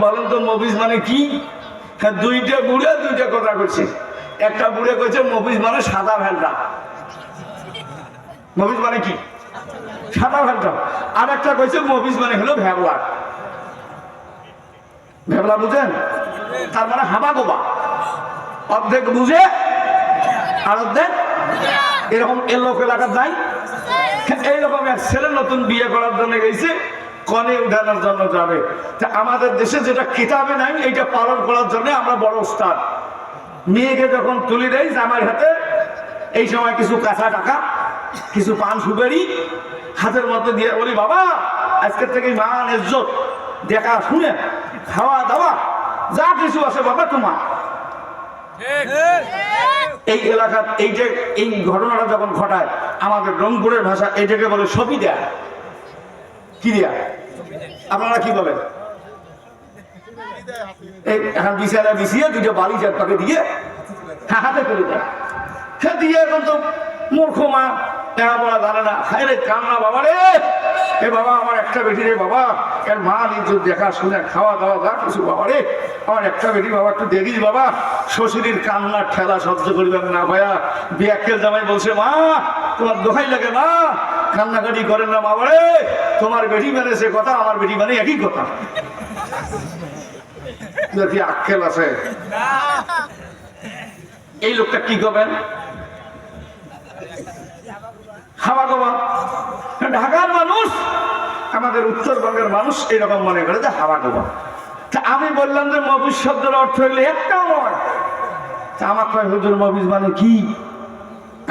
বলেন তো মফিজ মানে কি? 2টা বুড়ে 2টা কথা কইছে। একটা বুড়ে কইছে মফিজ মানে সাদা ভেলটা। মফিজ মানে কি? সাদা ভেলটা। আর একটা কইছে মফিজ মানে হলো ভ্যাবলা। ভ্যাবলা বুঝেন? তার মানে হাবা গোবা, অর্ধেক বুঝে আর অর্ধেক। এরকম এর লোক এলাকার নাই। এইরকম এক ছেলে নতুন বিয়ে করার জন্য গেছে, কনে উঠানোর জন্য যাবে। তা আমাদের দেশে যেটা কিতাবে নাই, এইটা পালন করার জন্য আমরা বড় উস্তাদ। মেয়েকে যখন তুলে দেয় জামাই হাতে, এই সময় কিছু কাঁচা টাকা, কিছু পান সুপারি হাতের মধ্যে দিয়ে বলি, বাবা আজকের থেকে মান ইজ্জত দেখা শুনে খাওয়া দাওয়া যা কিছু আছে বাবা তোমার। এই এলাকার এই ঘটনাটা যখন ঘটায়, আমাদের রংপুরের ভাষা এটাকে বলে সপি দেয়া। কি দেয়া? আপনারা কি বলেন? এই এখন বিছানা বিছিয়ে 2টা বালি চারটাকে দিয়ে হাতে করে দেয়। সে দিয়ে এখন তো মূর্খ মা লেখাপড়া জানে না, হায় রে কান্না, বাবা রে এ বাবা আমার একটা বেটি রে বাবা, এর মা নিজের দেখা শুনে খাওয়া দাওয়া যা কিছু, বাবা রে আমার একটা বেটি বাবা, একটু দেখিস বাবা। শ্বশুরের কান্নার ঠেলা সহ্য করিবেন না ভাইয়া। বিয়াক্কেল জামাই বলছে, মা তোমার দোহাই লাগে মা, কান্নাকাটি করেন না বাবা রে, তোমার বেটি মানে সে কথা, আমার বেটি মানে একই কথা। কি আক্কেল আছে? এই লোকটা কি করবেন? হাওয়া গোবা। ঢাকার মানুষ, আমাদের উত্তরবঙ্গের মানুষ এরকম মনে করে যে হাওয়া গোবা। তা আমি বললাম যে মফিজ শব্দের অর্থ হইলে একটাও নয়। তা আমার কয় হুজুর মফিজ মানে কি?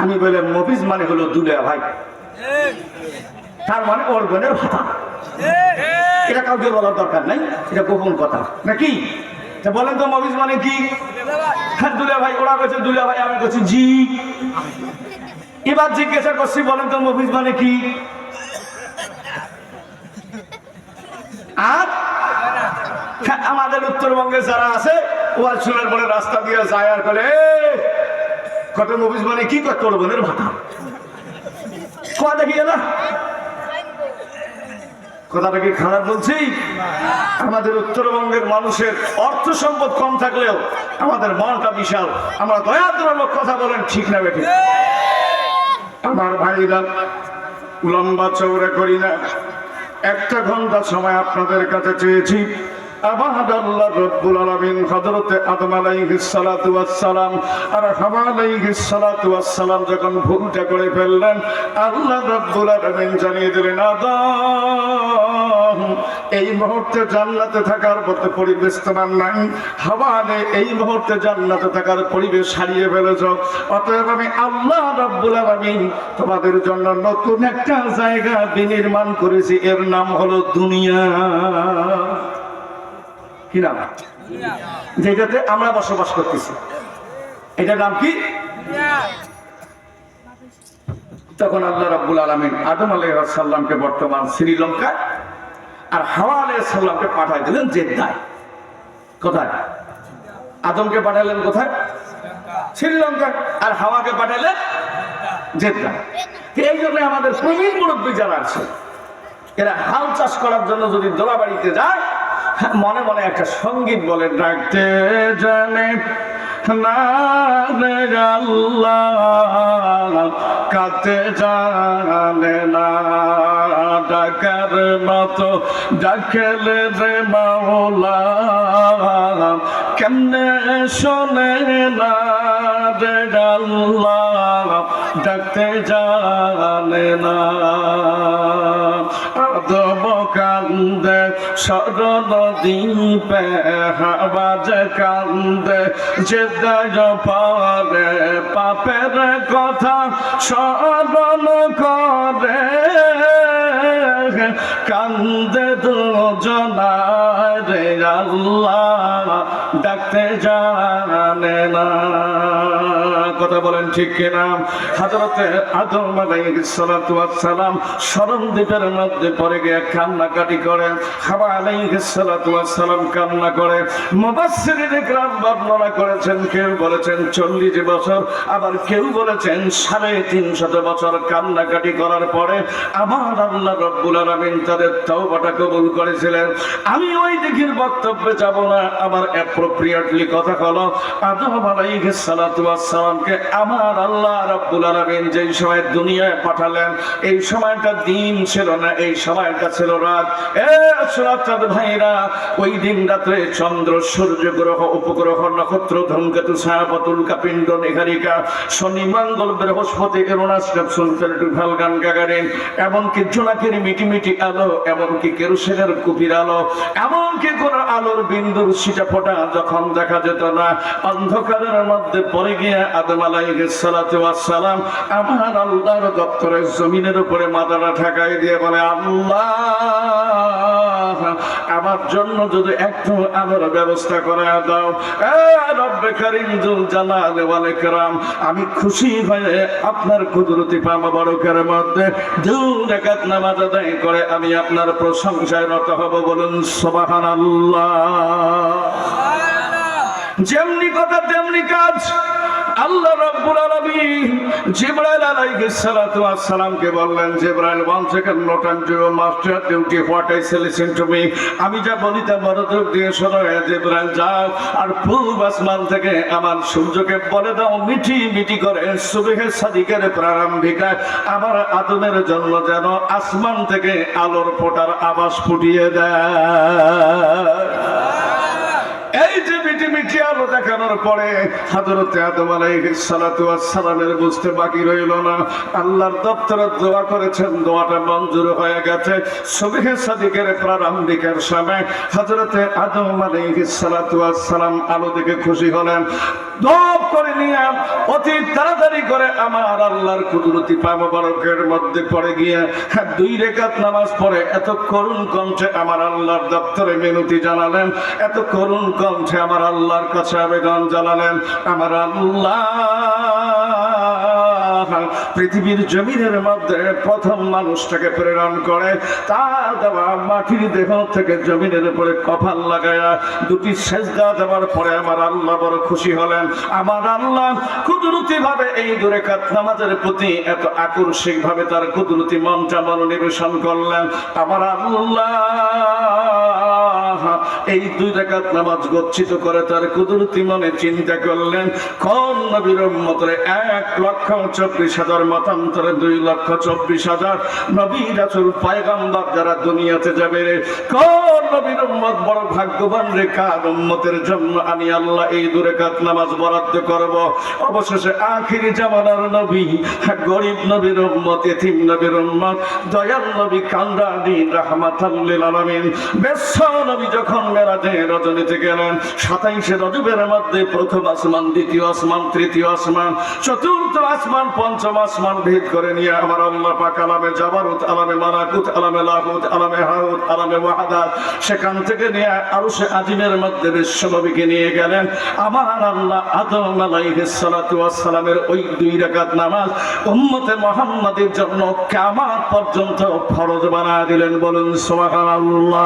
আমি বলে মফিজ মানে হলো দুলিয়া ভাই, তার মানে ওর বোনের ভাতা। এটা কাউকে বলার দরকার নাই, এটা গোপন কথা নাকি? বলেন তো মফিজ মানে কি? দুলিয়া ভাই, ওরা বলছে দুলিয়া ভাই, আমি বলছি জি। এবার জিজ্ঞাসা করছি, বলেন তো মফিজ মানে কি? আর আমাদের উত্তরবঙ্গে যারা আছে ওয়াল শুনার পরে রাস্তা দিয়ে যায় আর বলে কত মফিজ মানে কি? কত তোর বোনের ভাতা। কথা দেখিয়ে না, কথাটা কি খারাপ বলছি? আমাদের উত্তরবঙ্গের মানুষের অর্থ সম্পদ কম থাকলেও আমাদের মনটা বিশাল। আমরা দয়াদ্র লোক, কথা বলেন ঠিক না বেঠিক? আমার ভাইরা, লম্বা চৌড়া করি না, একটা ঘন্টা সময় আপনাদের কাছে চেয়েছি। আবার আল্লাহ রাব্বুল আলামিন হযরতে আদম আলাইহিস সালাতু ওয়াস সালাম আর হাওয়া আলাইহিস সালাতু ওয়াস সালাম যখন ভুলটা করে ফেললেন, আল্লাহ রাব্বুল আলামিন জানিয়ে দিলেন, আদম এই মুহূর্তে জান্নাতে থাকার মতো পরিবেশ তোমার নাই। হাওয়া এই মুহূর্তে জান্নাতে থাকার পরিবেশ হারিয়ে ফেলেছো। অতএব আমি আল্লাহ রাব্বুল আলামিন তোমাদের জন্য নতুন একটা জায়গা বিনির্মাণ করেছি, এর নাম হলো দুনিয়া। কি নাম? যেটাতে আমরা বসবাস করতেছি, এটার নাম কি? তখন আল্লাহ রাব্বুল আলামিন আদম আলাইহিস সালামকে বর্তমান শ্রীলঙ্কা আর হাওয়া আলাইহিস সালামকে পাঠাই দিলেন জেদ্দায়। কোথায়? আদমকে পাঠালেন কোথায়? শ্রীলঙ্কা। আর হাওয়াকে পাঠালেন জেদ্দায়। এই জন্য আমাদের প্রবীণ মুরব্বী যারা আছে, এরা হাল চাষ করার জন্য যদি দোলাবাড়িতে যায়, মনে মনে একটা সঙ্গীত বলে, ডাকতে জানে না আল্লাহ, কাতে জানে না, ডাকার মতো ডাকলে রে মাওলা, কেমনে শোনে না রে আল্লাহ, ডাকতে জানে না। আদম কান্দে সরল দ্বীপে, হাওয়াজ কান্দে জেদ্দায় পারে, পাপের কথা স্মরণ করে, কান্দে দুজনায় রে আল্লাহ, ডাকতে জানে না। কথা বলেন ঠিক কিনা? হযরতে আদম আলাইহিস সালাতু ওয়াস সালাম শরম দ্বীপের মধ্যে পড়ে গিয়ে কান্নাকাটি করেন। হাওয়া আলাইহিস সালাতু ওয়াস সালাম কান্না করে। মুফাসসিরিন ইকরাম বর্ণনা করেছেন, কেউ বলেছেন 40 বছর, আবার কেউ বলেছেন 350 বছর কান্নাকাটি করার পরে আমার আল্লাহ রাব্বুল আলামিন তাদের তওবাটা কবুল করেছিলেন। আমি ওই দিকের বক্তব্যে যাব না। আমার অ্যাপ্রোপ্রিয়েটলি কথা হলো, আদম আলাইহিস সালাতু ওয়াস সালামকে আমার আল্লাহ রাব্বুল আলামিন যেই সময় দুনিয়ায় পাঠালেন, এই সময়টা দিন ছিল না, এই সময়টা ছিল রাত। রাত ভাইরা, ওই দিন রাত্রে চন্দ্র, সূর্য, গ্রহ, উপগ্রহ, নক্ষত্র, ধূমকেতু, ছায়াপথ, উল্কাপিণ্ড, নিহারিকা, শনি, মঙ্গল, বৃহস্পতি, ইউরেনাস, নেপচুন, প্লুটো, ভ্যালকান, গাগারিন, এমনকি জোনাকির মিটিমিটি আলো, এমনকি কেরোসিনের কুপির আলো, এমনকি কোন আলোর বিন্দুর ছিটা ফোঁটা যখন দেখা যেত না, অন্ধকারের মধ্যে পড়ে গিয়ে আদম আলাইহিস সালাতু ওয়াস সালাম আমার আল্লাহর দপ্তরের জমিনের উপরে মাথাটা ঠেকাই দিয়ে বলে, আল্লাহ আমার জন্য যদি একটু আলোর ব্যবস্থা করে দাও, রব্বে কারীম যুল জালাল ওয়াল ইকরাম, আমি খুশি হয়ে আপনার কুদরতি পামবরকের মধ্যে 2 রাকাত নামাজ আদায় করে আমি আপনার প্রশংসায় রত হব। বলুন সুবহানাল্লাহ। যেমনি কথা তেমনি কাজ। আল্লাহ রাব্বুল আলামিন জিবরাইল আলাইহিস সালাতু ওয়াস সালামকে বললেন, জিবরাইল, 1 second, no time to master duty, what I say listen to me, আমি যা বলি তা মনোযোগ দিয়ে শোনো। জিবরাইল যাও আর পূর্ব আসমান থেকে আমার সূর্যকে বলে দাও মিটি মিটি করে সুবহে সাদিকের প্রারম্ভিকায় আমার আদমের জন্য যেন আসমান থেকে আলোর ফোঁটার আওয়াজ ফুটিয়ে দেয়। এই যে মিটি মিটি আলো দেখানোর পরে হযরতে আদম আলাইহিস সালাতু ওয়াস সালামের বুঝতে বাকি রইল না। আল্লাহর দপ্তরে দোয়া করেছেন, দোয়াটা মঞ্জুর হয়ে গেছে। সুবহে সাদিকের প্রারম্ভিকের সময় হযরতে আদম আলাইহিস সালাতু ওয়াস সালাম আলো দেখে খুশি হলেন। দপ করে নিয়ে অতি তাড়াতাড়ি করে আমার আল্লাহর কুদরতি পা মোবারকের মধ্যে পড়ে গিয়ে 2 রাকাত নামাজ পড়ে এত করুণ কণ্ঠে আমার আল্লাহর দপ্তরে মিনতি জানালেন, এত করুণ কণ্ঠে আমার আল্লাহর কাছে আবেদন জানালেন, আমার আল্লাহ পৃথিবীর জমিনের মধ্যে প্রথম মানুষটাকে প্রেরণ করে তার দেওয়া মাটির দেহ থেকে জমিনের উপরে কপাল লাগায়া 2টি সেজদা দেওয়ার পরে আমার আল্লাহ বড় খুশি হলেন। আমার আল্লাহ কুদরতি ভাবে এই 2 রাকাত নামাজের প্রতি এত আকর্ষিক ভাবে তার কুদরতি মনটা মনোনিবেশন করলেন। আমার আল্লাহ এই 2 রাকাত নামাজ গচ্ছিত করে তার কুদরতি মনে চিন্তা করলেন, কোন নবীর উম্মতের 1,24,000 মতান্তরে 2,24,000 নবী রাসূল পয়গম্বর যারা দুনিয়াতে যাবে, কোন নবীর উম্মত বড় ভাগ্যবান রে, কার উম্মতের জন্য আমি আল্লাহ এই 2 রাকাত নামাজ বরাদ্দ করব। অবশেষে আখিরি জামানার নবী, গরিব নবীর উম্মত, এতিম নবীর উম্মত, দয়াল নবী কান্দানি রাহমাতাল লিল আলামিন বিশ্ব নবী যখন মেরাজে রজনীতে গেলেন, 27 রজবের মধ্যে প্রথম আসমান, দ্বিতীয় আসমান, তৃতীয় আসমান, চতুর্থ আসমান, পঞ্চম আসমান ভেদ করে নিয়ে আমার আল্লাহ পাক আলামে জাবারুত, আলামে মালাকুত, আলামে লাহুত, আলামে হাউত, আলামে ওয়াহাদাত, সেখান থেকে নিয়ে আরশে আজিমের মধ্যে বিশ্ব নবীকে নিয়ে গেলেন। আমার আল্লাহ আদম আলাইহিস সালাতু ওয়াস সালামের ওই 2 রাকাত নামাজ উম্মতে মুহাম্মাদের জন্য কিয়ামত পর্যন্ত ফরজ বানায় দিলেন। বলুন সুবহানাল্লাহ।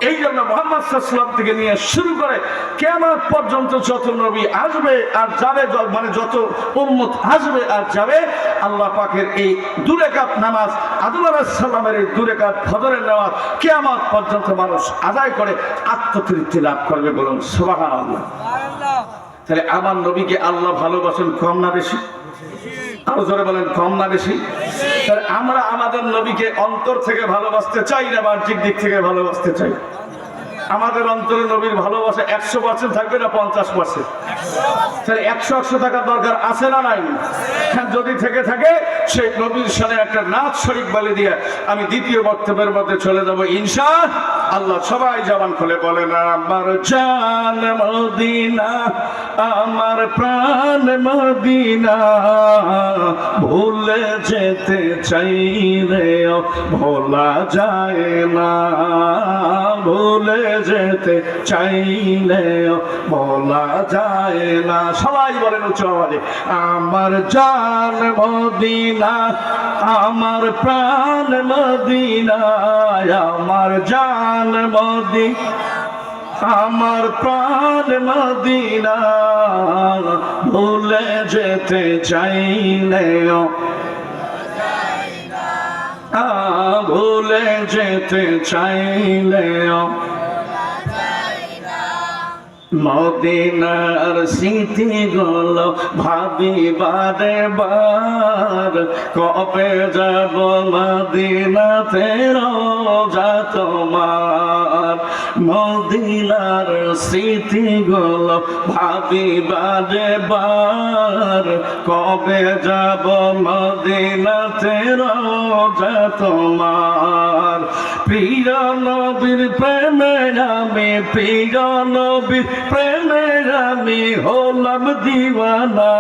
এই জন্য মুহাম্মদ সাল্লাল্লাহু আলাইহি ওয়াসাল্লাম থেকে নিয়ে শুরু করে কিয়ামত পর্যন্ত যত নবী আসবে আর যাবে, মানে যত উম্মত আসবে আর যাবে, আল্লাহ পাকের এই 2 রাকাত নামাজ, আদম আলাইহিস সালামের এই 2 রাকাত ফজরের নামাজ কিয়ামত পর্যন্ত মানুষ আদায় করে আত্মতৃপ্তি লাভ করবে। বলুন সুবহানাল্লাহ। তাহলে আমার নবীকে আল্লাহ ভালোবাসেন কম না বেশি? আরো জোরে বলেন, কম না বেশি? তাহলে আমরা আমাদের নবীকে অন্তর থেকে ভালোবাসতে চাই না বাহ্যিক দিক থেকে ভালোবাসতে চাই? আমাদের অন্তরে নবীর ভালোবাসা 100% থাকবে না 50%? তাহলে 100 থাকার দরকার আছে না নাই? যদি থেকে থাকে সেই নবীর সাথে একটা নাচ শরীফ বলে দিয়ে আমি দ্বিতীয় বক্তব্যের মধ্যে চলে যাব ইনশাআল্লাহ। সবাই জবান খুলে বলেন, আমার জান মদিনা, আমার প্রাণ মদিনা, ভুলে যেতে চাইলে ভোলা যায় না, ভুলে যেতে চাইলে বলা যায় না। সবাই বলেন উচ্চ আওয়াজে, আমার জান মদিনা, আমার প্রাণ মদিনা, আমার জান মদিনা, আমার প্রাণ মদিনা, ভুলে যেতে চাইলে ভুলে যেতে চাইলে মদিনার স্মৃতিগুলো ভাবি বারে বার, কবে যাব মদিনাতে রোজা তোমার, মদিনার স্মৃতিগুলো ভাবি বারে বার, কবে যাব মদিনাতে রোজা তোমার। প্রিয় নবীর প্রেমে আমি, প্রিয় নবীর প্রেমে আমি হলাম দিওয়ানা,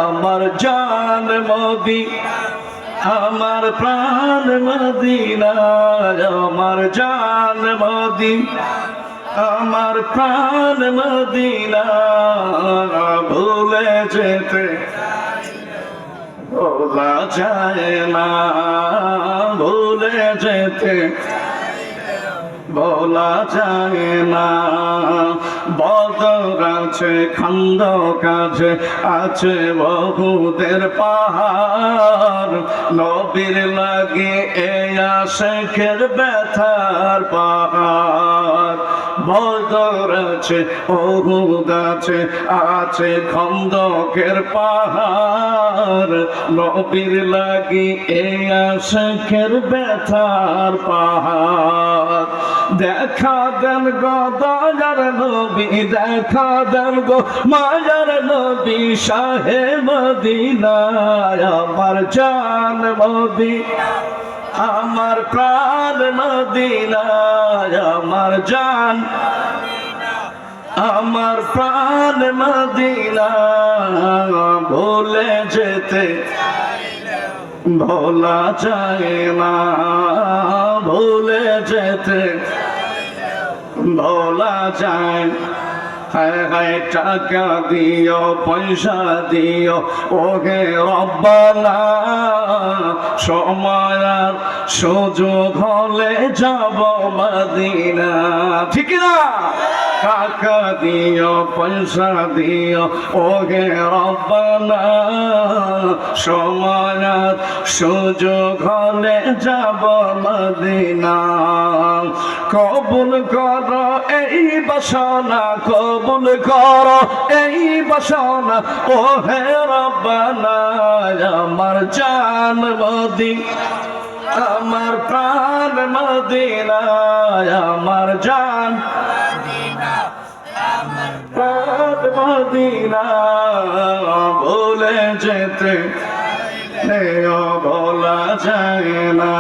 আমার জান মদিনা, আমার প্রাণ মদিনা, আমার জান মদিনা, আমার প্রাণ মদিনা, ভুলে যেতে ভোলা যায় না, ভুলে যেতে বলা যায় না, বদর আছে, খন্দক আছে, আছে বহুদের পাহাড়। নবীর লাগে এই আশিকের ব্যথার পাহাড়। বদর আছে, উহুদ আছে, আছে খন্দকের পাহাড়। নবীর লাগি এই আশিকের ব্যথার পাহাড়। দেখা দেন গো দয়ার নবী, দেখা দেন গো মায়ার নবী, শাহে মদিনা আমার জান মদিনা, আমার প্রাণ মদিনা, আমার জান, আমার প্রাণ মদিনা। ভুলে যেতে ভোলা যায় না, ভুলে যেতে ভোলা যায়। হায় হায় টাকা দিও, পয়সা দিও, ওহে রব্বানা, সময় আর সুযোগ হলে যাব মদিনা। ঠিক না? টাকা দিও, পয়সা দিও, ওহে রব্বানা, সময় আর সুযোগ হলে যাব মদিনা। কবুল করো এই বাসনা, কবুল করো এই বাসনা, ওহে রব্বানা আমার জান মদিনা, আমার প্রাণ মদিনা, আমার জান প্রাণ মদিনা। ভুলে যেতে ভোলা যায় না,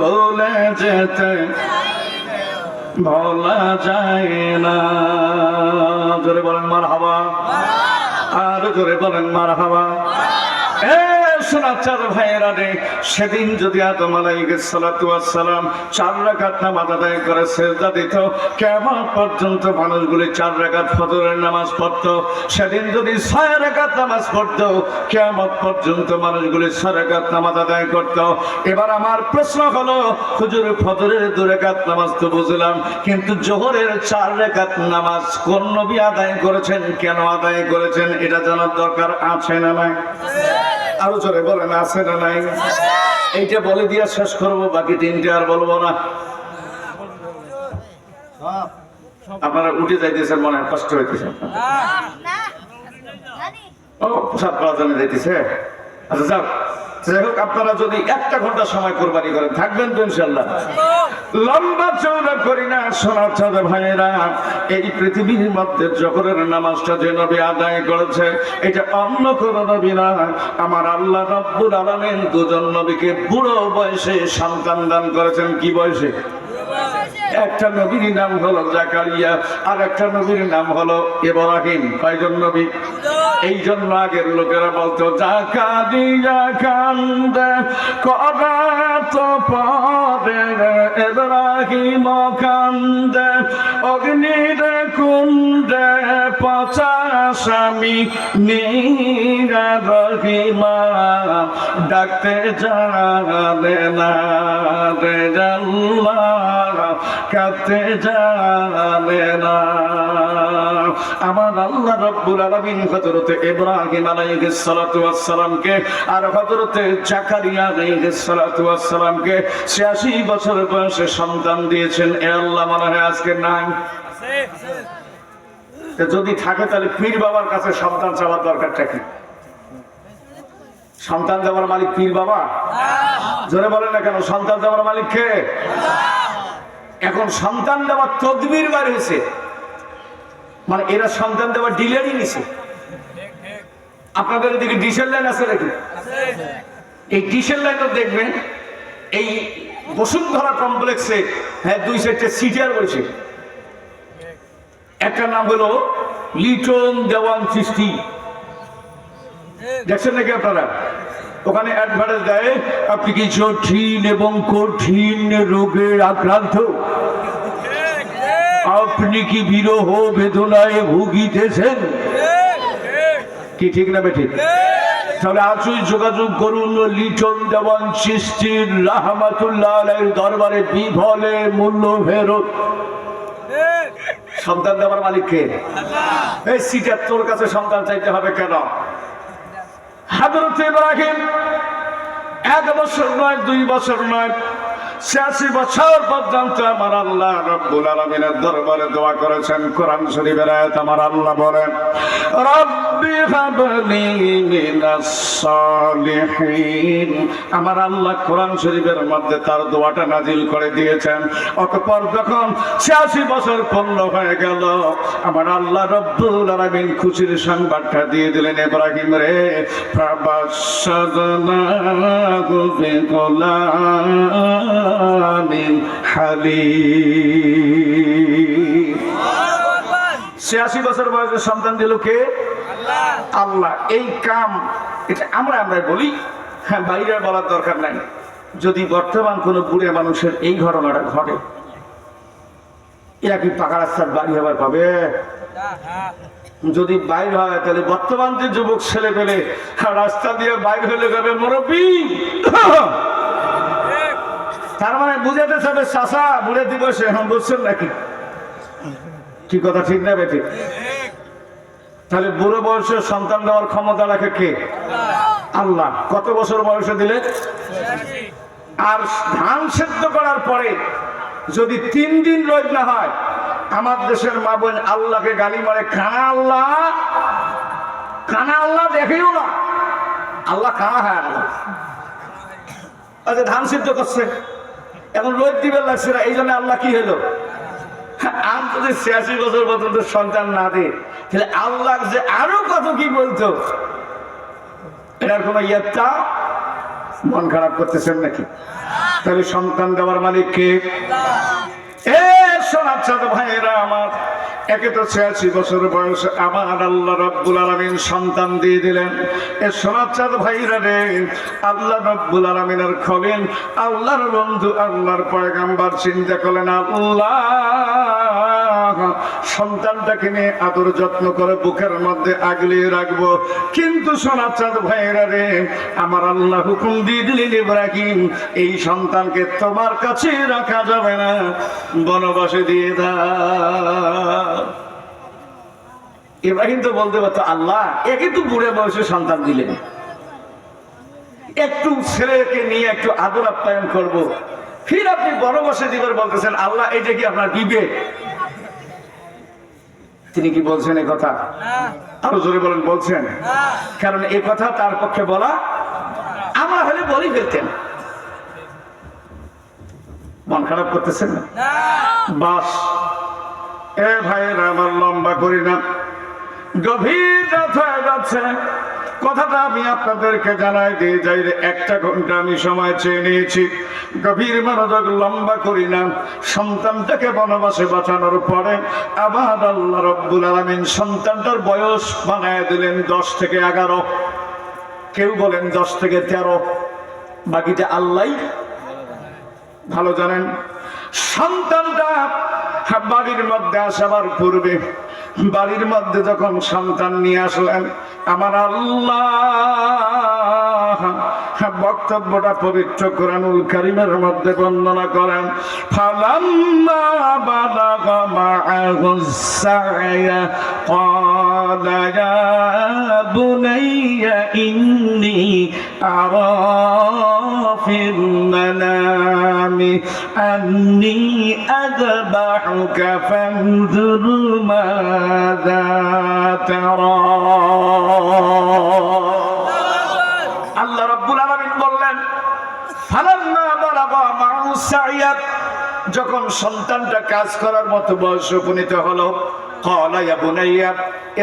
ভুলে যেতে ভোলা যায় না। জোরে বলেন মারহাবা, আর জোরে বলেন মারহাবা। শোনা চার ভাইয়েরা রে, সেদিন যদি আদম আলাইহিস সালাতু ওয়াস সালাম 4 রাকাত নামাজ আদায় করে সিজদা দিত, কিয়ামত পর্যন্ত মানুষগুলি 4 রাকাত ফজরের নামাজ পড়তো। সেদিন যদি 6 রাকাত নামাজ পড়তো, কিয়ামত পর্যন্ত মানুষগুলি 6 রাকাত নামাজ আদায় করত। এবার আমার প্রশ্ন হলো, হুজুর ফজরের 2 রাকাত নামাজ তো বুঝলাম, কিন্তু জোহরের 4 রাকাত নামাজ কোন নবী আদায় করেছেন, কেন আদায় করেছেন, এটা জানার দরকার আছে না নাই? আরো জোরে বলেন আছে না নাই? এইটা বলে দিয়া শেষ করবো, বাকি 3টা আর বলবো না। আপনারা উঠে যাইতেছেন, মনে কষ্ট হইতেছে। ও পোশাক পাওয়া জানে যাইতেছে। আচ্ছা যাক, যাই হোক, আপনারা যদি 1 ঘন্টা সময় কোরবানি করেন, থাকবেন তো ইনশাল্লাহ? লম্বা চৌড়া করি না। সোনার চাঁদ ভাইয়েরা, এই পৃথিবীর মধ্যে জোহরের নামাজটা যে নবী আদায় করেছে, এটা অন্য কোন নবী না, আমার আল্লাহ রাব্বুল আলামিন 2জন নবীকে বুড়ো বয়সে সন্তান দান করেছেন। কি বয়সে? একটা নবীর নাম হলো জাকারিয়া, আর একটা নবীর নাম হলো ইব্রাহিম। কয়জন নবী? এই জন্য আগের লোকেরা বলতো জাকারিয়া কান্দে করাত পরে, ইব্রাহিম কান্দে অগ্নির কুণ্ডে, পচা স্বামী নিরা রহিমা ডাকতে জানে না রে আল্লাহ, কাঁদতে জানে না। আমার আল্লাহ রাব্বুল আলামিন হযরতে ইব্রাহিম আলাইহিস সালাতু ওয়াস সালামকে আর হযরতে জাকারিয়া আলাইহিস সালাতু ওয়াস সালামকে 86 বছর বয়সে সন্তান দিয়েছেন। এ আল্লাহ মনে হয় আজকে নাই। যদি থাকে তাহলে পীর বাবার কাছে সন্তান চাওয়ার দরকারটা কি? সন্তান দেওয়ার মালিক পীর বাবা? জোরে বলেন না কেন? সন্তান দেওয়ার মালিক কে? এখন সন্তান দেওয়ার তদবির বার হয়েছে, মানে এরা সন্তান দেওয়ার ডিলারই নিছে। আপনাদের এদিকে ডিসেল লাইন আছে নাকি? এই ডিসেল লাইনও দেখবেন এই বসুন্ধরা কমপ্লেক্সে, হ্যাঁ, 2 সাইডে সিটার বসে। একটা নাম হলো লিটন দেওয়ান চিশতি, দেখছেন নাকি আপনারা? ওখানে অ্যাডভার্টাইজ দেয়, আপনি কি জটিল এবং কঠিন রোগের আক্রান্ত? আপনি কি বিরহ বেদনায় ভুগিতেছেন? কি ঠিক না বেঠিক? তাহলে আজই যোগাযোগ করুন লিটন দেওয়ান চিশতির রাহমাতুল্লাহ আলাইহির দরবারে, বিফলে মূল্য ফেরত। সন্তান দেওয়ার মালিক কে? এই সিটা তোর কাছে সন্তান চাইতে হবে কেন? হযরত ইব্রাহিম 1 বছর নয়, 2 বছর নয়, 86 বছর পর্যন্ত আমার আল্লাহ রব্বুল আলামিনের দরবারে দোয়া করেছেন। কোরআন শরীফের আয়াত আমার আল্লাহ বলেন, রব্বি হাবলি মিনাস সালিহিন। আমার আল্লাহ কোরআন শরীফের মধ্যে তার দোয়াটা নাজিল করে দিয়েছেন। অতঃপর যখন 86 বছর পূর্ণ হয়ে গেল, আমার আল্লাহ রব্বুল আলামিন খুশির সংবাদটা দিয়ে দিলেন, ইব্রাহিম রে, ফাবাশশারনাহু বিগুলামিন হালিম। 86 বছর বয়সে সন্তান দিল কে? আল্লাহ। এই কাম এটা আমরা বলি, হ্যাঁ, বাইরে বলার দরকার নাই। যদি বর্তমান কোন বুড়ে মানুষের এই ঘটনাটা ঘটে, এরা কি পাকা রাস্তার বাড়ি হবার পাবে? যদি বাইর হয় তাহলে বর্তমান যে যুবক ছেলে পেলে রাস্তা দিয়ে বাইর হলে যাবে মুরব্বী, তার মানে বুঝাতে চাবে চাষা বুড়ে দিবসে। এখন বুঝছেন নাকি? কি কথা ঠিক না বেটি? তাহলে বুড়ো বয়সে সন্তান দেওয়ার ক্ষমতা রাখে কে? আল্লাহ। কত বছর বয়সে দিলে? আর ধান সেদ্ধ করার পরে যদি 3 দিন রোদ না হয়, আমার দেশের মা বোন আল্লাহকে গালি মারে, কানা আল্লাহ দেখেও না, আল্লাহ কানা হয় না। আচ্ছা, ধান সিদ্ধ করছে, এখন রোদ দিবে লাগছে না, এই জন্য আল্লাহ কি হলো? আর যদি 86 বছর পর্যন্ত সন্তান না দে, তাহলে আল্লাহ যে আরো কত কি বলতো, এটার কোন ইয়ত্তা? মন খারাপ করতেছেন নাকি? তাহলে সন্তান দেওয়ার মালিক কে? ভাইয়েরা আমার, একে তো 86 বছর বয়সে আমার আল্লাহ রব্বুল আলামিন সন্তান দিয়ে দিলেন। এ সোনাচাঁদ ভাইরা রে, আল্লাহ রব্বুল আলামিনের খলিল, আল্লাহর বন্ধু, আল্লাহর পয়গাম্বর চিন্তা করলেন, আল্লাহ সন্তানটাকে নিয়ে আদর যত্ন করে বুকের মধ্যে আগলিয়ে রাখবো। কিন্তু সোনাচাঁদ ভাইরা রে, আমার আল্লাহ হুকুম দিয়ে দিলেন, ইব্রাহিম এই সন্তানকে তোমার কাছে রাখা যাবে না, বনবাসে দিয়ে দাও। ইব্রাহিম তো বলতে পারতো, আল্লাহ একে তো বুড়ে বয়সে সন্তান দিলেন, একটু ছেলেকে নিয়ে একটু আদর আপ্যায়ন করবো, ফির আপনি বনবাসে দিবেন বলতেছেন, আল্লাহ এটা কি আপনার বিবেক? তিনি কি বলছেন এ কথা? আরো জোরে বলেন, বলছেন? কারণ এ কথা তার পক্ষে বলা, আমরা হলে বলি ফেলতেন। মন খারাপ করতেছেন না? বাস এ ভাইয়েরা আমার, লম্বা করি না, গভীর রাত হয়ে যাচ্ছে। কথাটা আমি আপনাদেরকে জানাই দিয়ে যাই রে, 1 ঘন্টা আমি সময় চেয়ে নিয়েছি। গভীর মনোযোগ, লম্বা করি না। সন্তানটাকে বনবাসে বাঁচানোর পরে আবার আল্লাহ রব্বুল আলামিন সন্তানটার বয়স বানায় দিলেন 10 থেকে 11, কেউ বলেন 10 থেকে 13, বাকিটা আল্লাহ ভালো জানেন। সন্তানটা বাড়ির মধ্যে আসাবার পূর্বে, বাড়ির মধ্যে যখন সন্তান নিয়ে আসলেন, আমার আল্লাহ বক্তব্যটা পবিত্র কুরআনুল কারীমের মধ্যে বর্ণনা করেন, ফালাম্মা বালাগা মাআহুস সা'য়া ক্বালা ইয়া বুনাইয়া ইন্নী আরা ফিল মানামি আন্নী আযবাহুকা ফানজুর মাযা তারা। আল্লাহ রাব্বুল আলামিন বললেন, ফালাম্মা বালাগা মাআহুস সা'য়া, যখন সন্তানটা কাজ করার মতো বয়স উপনীত হলো, ক্বালা ইয়া বুনাইয়া,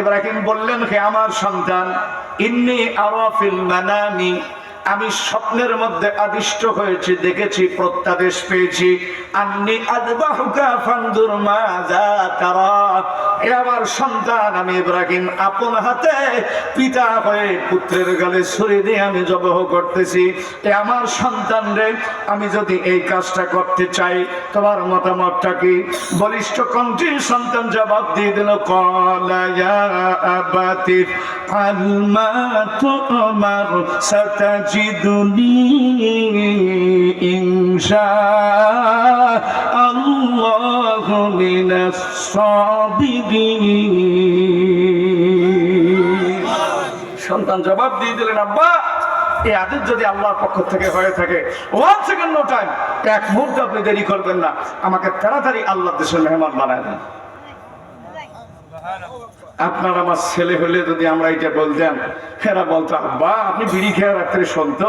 ইব্রাহিম বললেন, হে আমার সন্তান, ইন্নী আরা ফিল মানামি, আমি স্বপ্নের মধ্যে আদিষ্ট হয়েছি, দেখেছি, প্রত্যাদেশ পেয়েছি, আন্নী আযবাহুকা ফানজুর মাযা তারা, এ আমার সন্তান, আমি ইব্রাহিম আপন হাতে পিতা হয়ে পুত্রের গালে ছুরি দিয়ে আমি জবাহ করতেছি। এ আমার সন্তান রে, আমি যদি এই কাজটা করতে চাই, তোমার মতামতটা কি? বলিষ্ঠ কণ্ঠে সন্তান জবাব দিয়ে দিল, ক্বালা ইয়া আবাতি আল মা তুমার সাতাজিদুনি ইনশাআল্লাহু মিনাস সাবিরিন। সন্তান জবাব দিয়ে দিলেন, আব্বা এই আদেশ যদি আল্লাহর পক্ষ থেকে হয়ে থাকে, 1 সেকেন্ড নো টাইম, এক মুহূর্ত আপনি দেরি করবেন না, আমাকে তাড়াতাড়ি আল্লাহর দেশের মেহমান বানায় দেন। আপনার আমার ছেলে হলে যদি আমরা এটা বলতাম, এরা বলতো, আব্বা আপনি বিড়ি খেয়ে রাত্রে শুনত,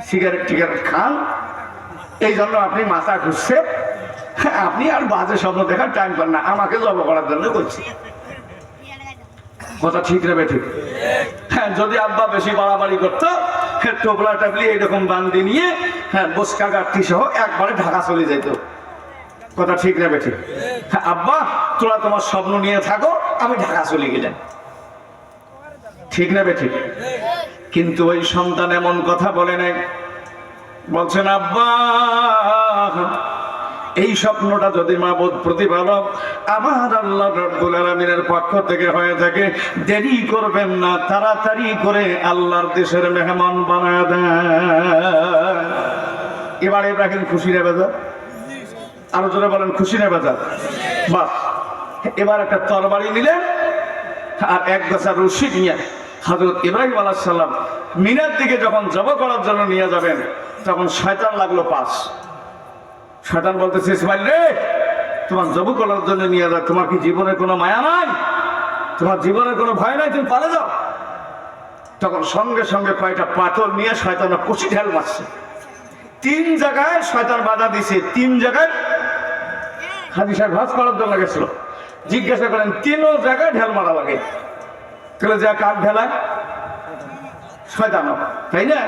সিগারেট টিগারেট খান, এই জন্য আপনি মাথা ঘুরছে, আপনি আর বাজে স্বপ্ন দেখার টাইম পান না, আমাকে জব করার জন্য করছি। কথা ঠিক রে বেঠিক? হ্যাঁ, যদি আব্বা বেশি বাড়াবাড়ি করতো, টোপলা টাপলি এইরকম বান্দি নিয়ে, হ্যাঁ বসকা গাঠি সহ একবারে ঢাকা চলে যেত। কথা ঠিক না বেঠিক? হ্যাঁ, আব্বা তোরা তোমার স্বপ্ন নিয়ে থাকো, আমি ঢাকা চলে গেলাম। ঠিক না বেঠিক? কিন্তু ওই সন্তান এমন কথা বলে নাই, বলছেন, আব্বা এই স্বপ্নটা যদি মাবুদ প্রতিপালক আমার আল্লাহ রাব্বুল আলামিনের পক্ষ থেকে হয়ে থাকে, দেরি করবেন না, তাড়াতাড়ি করে আল্লাহর দেশের মেহমান বানায় দেন। এবার ইব্রাহিম খুশি রে বাজার? আরো জোরে বলেন, খুশি রে বাজার? বাস, এবার একটা তরবারি নিলেন আর এক গাছা রশি নিয়ে হযরত ইব্রাহিম আলাইহিস সালাম মিনার দিকে যখন জবাই করার জন্য নিয়ে যাবেন, তখন শয়তান লাগলো পাশ। শয়তান বলতেছে, ইসমাইল রে, তোমার জবাই করার জন্য নিয়ে যাও, তোমার কি জীবনে কোনো মায়া নাই? তোমার জীবনে কোনো ভয় নাই? তুমি পালে যাও। তখন সঙ্গে সঙ্গে কয়টা পাথর নিয়ে শয়তান কষি ঢেল মারছে। 3 জায়গায় শয়তান বাধা দিছে, 3 জায়গায় হাজী সাহেব হজ করার জন্য গেছিল, জিজ্ঞাসা করেন 3 জায়গায় ঢেল মারা লাগে। তাহলে যা কাক ঢেলায় শয়তান, তাই না?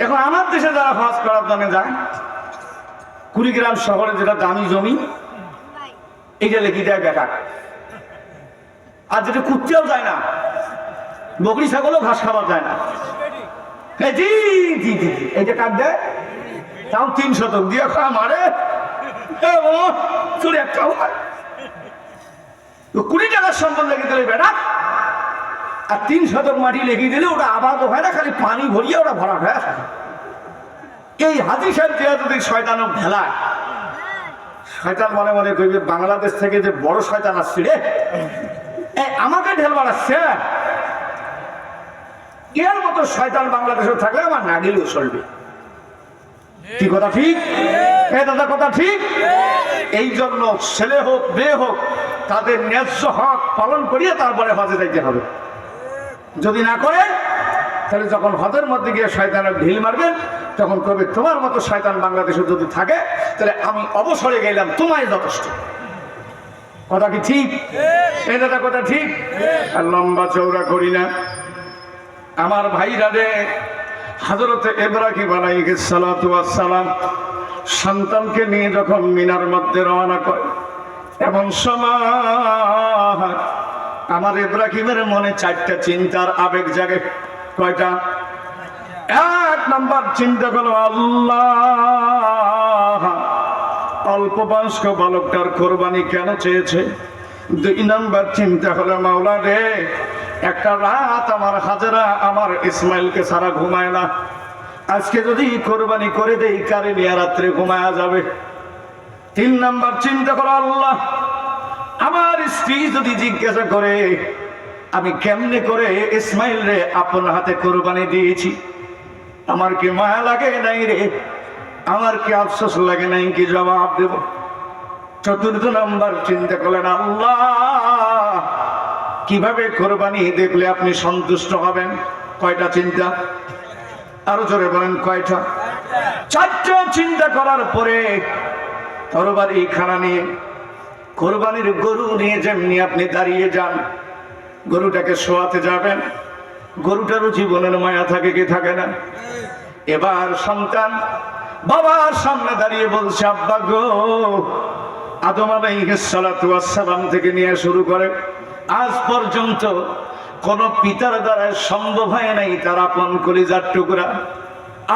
এখন আমার দেশে যারা হজ করার জন্য যায়, কুড়িগ্রাম শহরে যেটা দামি জমি, এইটা লেখি দেয় বেকার, আর যেটা কুত্তেও যায় না, বকরি ছাগলও ঘাস খাবার যায় না, জি জি জি জি, এইটা কাক দেয়, তাও 3 শতক দিয়ে খাওয়া মারে, চলে একটা 20 টাকার সম্পদ লেগে দিলে বেটা, আর 3 শতক মাটি লেগে দিলে ওটা আবাদ হয় না, খালি পানি ভরিয়ে ওটা ভরা হয়ে থাকে। এই হাজী সাহেব যদি শয়তানক ঢেলায়, শয়তান মনে মনে কইবে, বাংলাদেশ থেকে যে বড় শয়তান আসছে রে, আমাকে ঢেল মারাচ্ছে, এর মতো শয়তান বাংলাদেশে থাকলে আমার না গেলেও চলবে। কি কথা ঠিক? দাদা কথা ঠিক? এই জন্য ছেলে হোক মেয়ে হোক, তাদের ন্যায্য হক পালন করিয়ে তারপরে হজে যাইতে হবে। যদি না করে, তাহলে যখন হজের মধ্যে গিয়ে শয়তানের ঢিল মারবেন, তখন কবে তোমার মতো শয়তান বাংলাদেশে যদি থাকে, তাহলে আমি অবসরে গেলাম, তোমায় যথেষ্ট। কথা কি ঠিক? এই দাদা কথা ঠিক? আর লম্বা চৌড়া করি না আমার ভাইরা রে। হযরতে ইব্রাহিম আলাইহিস সালাতু ওয়াস সালাম সন্তানকে নিয়ে যখন মিনার মধ্যে রওনা করে, এমন সময় আমার ইব্রাহিমের মনে 4টা চিন্তার আবেগ জাগে। কয়টা? 1 নাম্বার চিন্তা করলো, আল্লাহ অল্প বয়স্ক বালকটার কোরবানি কেন চেয়েছে? 2 নাম্বার চিন্তা হলো, মাওলা রে, একটা রাত আমার হাজেরা আমার ইসমাইলকে ছাড়া ঘুমায় না, আজকে যদি কোরবানি করে দেই, কারে নিয়ে রাত্রে ঘুমায়া যাবে। 3 নাম্বার চিন্তা করো, আল্লাহ আমার স্ত্রী যদি জিজ্ঞাসা করে আমি কেমনে করে ইসমাইল রে আপন হাতে কোরবানি দিয়েছি, আমার কি মায়া লাগে নাই রে, আমার কি আফসোস লাগে নাই, কি জবাব দেব? 4 নাম্বার চিন্তা করলেন, আল্লাহ কিভাবে কোরবানি দেখলে আপনি সন্তুষ্ট হবেন? কয়টা চিন্তা? আরো জোরে বলেন, কয়টা? 4টা চিন্তা করার পরে তরবারি খানা নিয়ে কোরবানির গরু নিয়ে যেমনি আপনি দাঁড়িয়ে যান, গরুটাকে শোয়াতে যাবেন, গরুটারও জীবনের মায়া থাকে কি থাকে না? এবার সন্তান বাবার সামনে দাঁড়িয়ে বলছে, আব্বা গো, আদম আলাইহিস সালাতু ওয়াস সালাম থেকে নিয়ে শুরু করে আজ পর্যন্ত কোন পিতার দ্বারা সম্ভব হয় নাই তার আপন কলিজার টুকরা,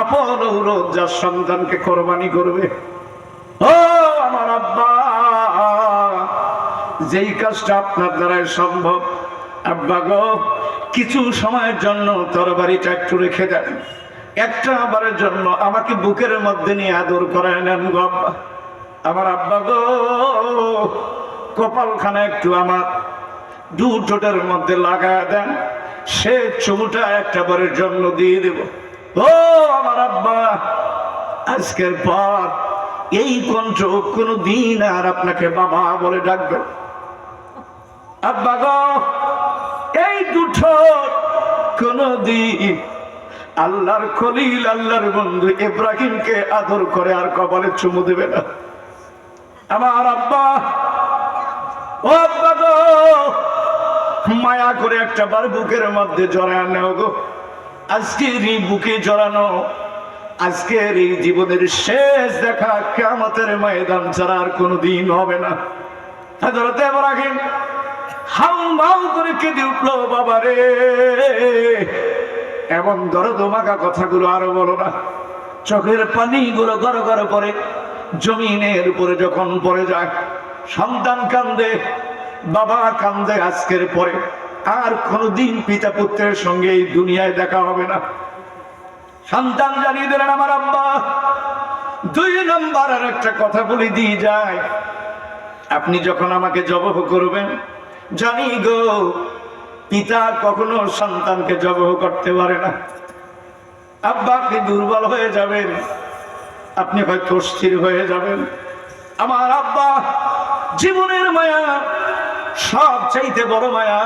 আপন ঔরত যার সন্তানকে কোরবানি করবে। ও আমার আব্বা, যেই কাজটা আপনার দ্বারাই সম্ভব, আব্বা গো, কিছু সময়ের জন্য তরবারিটা একটু রেখে দেন, একটা বারের জন্য আমাকে বুকের মধ্যে নিয়ে আদর করায় নেন গো আব্বা। আমার আব্বা গো, কপালখানা একটু আমার দু ঠোঁটের মধ্যে লাগায় দেন, সে চুমুটা একটা বারের জন্য দিয়ে দেব। ও আমার আব্বা, আজকের পর এই কণ্ঠ কোনো দিন আর আপনাকে বাবা বলে ডাকবে। আব্বা গো, এই দুটো কোন দিন আল্লাহর খলিল, আল্লাহর বন্ধু ইব্রাহিমকে আদর করে আর কপালে চুমু দেবে না। আমার আব্বা, ও আব্বা গো, মায়া করে একটা বার বুকের মধ্যে জড়ায় নেও গো। আজকের এই বুকে জড়ানো, আজকের এই জীবনের শেষ দেখা কিয়ামতের ময়দান ছাড়া আর কোনোদিন হবে না। হযরত ইব্রাহিম হাউমাউ করে কেঁদে উঠলো, বাবা রে, এমন দরদ মাখা কথাগুলো আরো বলো না। চোখের পানিগুলো গড় গড় করে জমিনের উপরে যখন পড়ে যায়, সন্তান কান্দে, বাবা কান্দে। আজকের পরে আর কোনদিন পিতা পুত্রের সঙ্গে এই দুনিয়ায় দেখা হবে না। সন্তান জানিয়ে দিলেন, আমার আব্বা, 2 নম্বর আর একটা কথা বলে দিয়ে যায়, আপনি যখন আমাকে জবাহ করবেন, জানি গো পিতা কখনো সন্তানকে জবাহ করতে পারে না। আব্বা, আপনি দুর্বল হয়ে যাবেন, আপনি হয়তো অস্থির হয়ে যাবেন। আমার আব্বা জীবনের মায়া, সব চাইতে বড় মায়া।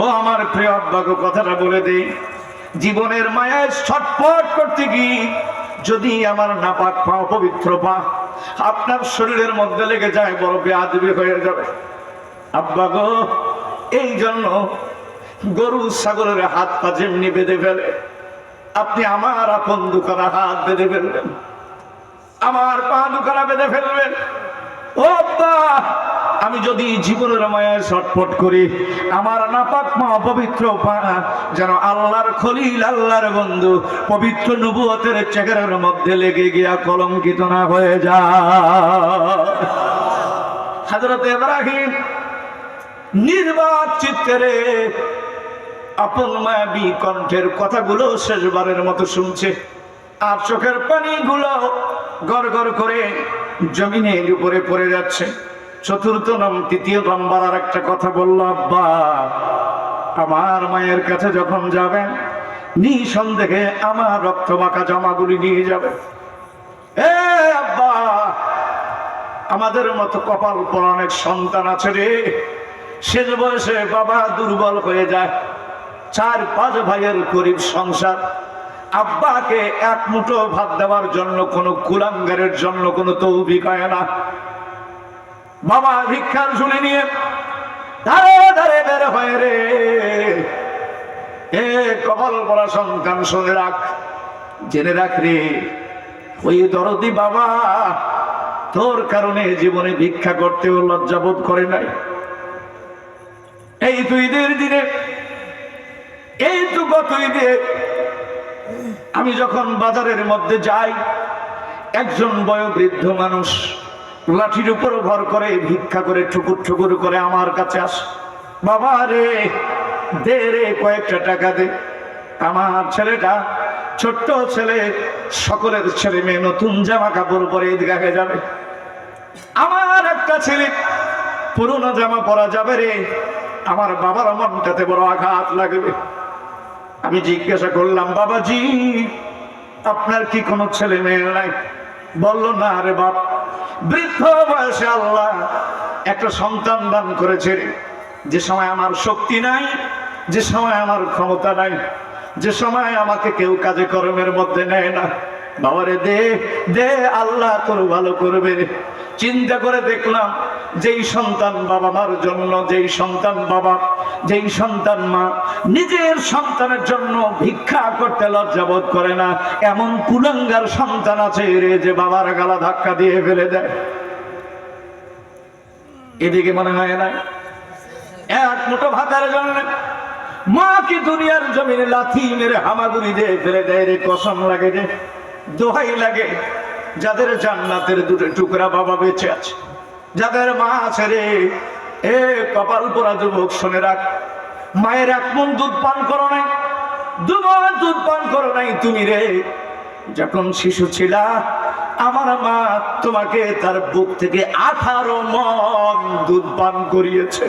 ও আমার প্রিয় আব্বা গো, কথাটা বলে দেই, জীবনের মায়ায় ছটফট করতে গিয়ে যদি আমার নাপাক পা, অপবিত্র পা আপনার শরীরের মধ্যে লেগে যায়, বড় বেয়াদবি হয়ে যাবে। আব্বা গো, এই জন্য গরু ছাগলের হাত পা যেমনি বেঁধে ফেলে, আপনি আমার আপন দুখানা হাত বেঁধে ফেলবেন, আমার পা দুখানা বেঁধে ফেলবেন। ও আব্বা, আমি যদি জীবনের মায়ায় ছটফট করি, আমার নাপাক মা, অপবিত্র পা যেন আল্লাহর খলিল, আল্লাহর বন্ধু পবিত্র নবুয়তের চেহারার মধ্যে লেগে গিয়া কলঙ্কিত না হয়ে যায়। হযরত ইব্রাহিম নির্বাক চিত্তে আপন মায়াবী কণ্ঠের কথাগুলো শেষবারের মতো শুনছে, আর চোখের পানিগুলো গড় গড় করে জমিনের উপরে পড়ে যাচ্ছে। তৃতীয় নম্বর আর একটা কথা বলল, আব্বা, আমার মায়ের কাছে যখন যাবেন, নিঃসন্দেহে আমার রক্ত মাখা জামাগুলি নিয়ে যাবে। এ আব্বা, আমাদের মতো কপাল পড়া অনেক সন্তান আছে রে, শেষ বয়সে বাবা দুর্বল হয়ে যায়, 4-5 ভাইয়ের গরিব সংসার, আব্বাকে এক মুঠো ভাত দেওয়ার জন্য কোনো কুলাঙ্গারের জন্য কোনো তৌফিক হয় না। বাবা ভিক্ষার ঝুলি নিয়ে ধারে ধারে বের হয় রে। এ কপাল পড়া সন্তান, শুনে রাখ, জেনে রাখ রে, ওই দরদি বাবা তোর কারণে জীবনে ভিক্ষা করতেও লজ্জাবোধ করে নাই। এই 2 ঈদের দিনে, এই তো গত ঈদে আমি যখন বাজারের মধ্যে যাই, একজন বয়োবৃদ্ধ মানুষ লাঠির উপর ভর করে ভিক্ষা করে ঠুকুর ঠুকুর করে আমার কাছে আসে। বাবা রে, দে রে, কয়েকটা টাকা দে, আমার ছেলেটা, ছোট্ট ছেলে, সকলের ছেলে মেয়ে নতুন জামা কাপড় পরে ঈদগাহে যাবে, আমার একটা ছেলে পুরনো জামা পরা যাবে রে, আমার বাবার মনটাতে বড় আঘাত লাগবে। আমি জিজ্ঞাসা করলাম, বাবাজি, আপনার কি কোনো ছেলে মেয়ে নাই? বলল, না রে বাপ, বৃদ্ধ বয়সে আল্লাহ একটা সন্তান দান করেছে, যে সময় আমার শক্তি নাই, যে সময় আমার ক্ষমতা নাই, যে সময় আমাকে কেউ কাজে কর্মের মধ্যে নেয় না, বাবারে দে দে, আল্লাহ তোর ভালো করবে। চিন্তা করে দেখলাম, যেই সন্তান বাবা মার জন্য, যেই সন্তান বাবা, যেই সন্তান মা নিজের সন্তানের জন্য ভিক্ষা করতে লজ্জাবোধ করে না, এমন কুলাঙ্গার সন্তান আছে রে, যে বাবার গালা ধাক্কা দিয়ে ফেলে দেয়। এদিকে মনে হয় না এক মুঠো ভাতের জন্য মা কি দুনিয়ার জমিনে লাথি মেরে হামাগুড়ি দিয়ে ফেলে দেয় রে? কসম লাগে রে, দোহাই লাগে, যাদের জান্নাতের 2 টুকরা বাবা বেঁচে আছে, যাদের মা আছে রে, এ কপাল পোড়া যুবক, শুনে রাখ, মায়ের 1 মণ দুধ পান করো নাই, 2 মণ দুধ পান করো নাই তুমি রে। যখন শিশু ছিলা আমার মা তোমাকে তার বুক থেকে 18 মণ দুধ পান করিয়েছে।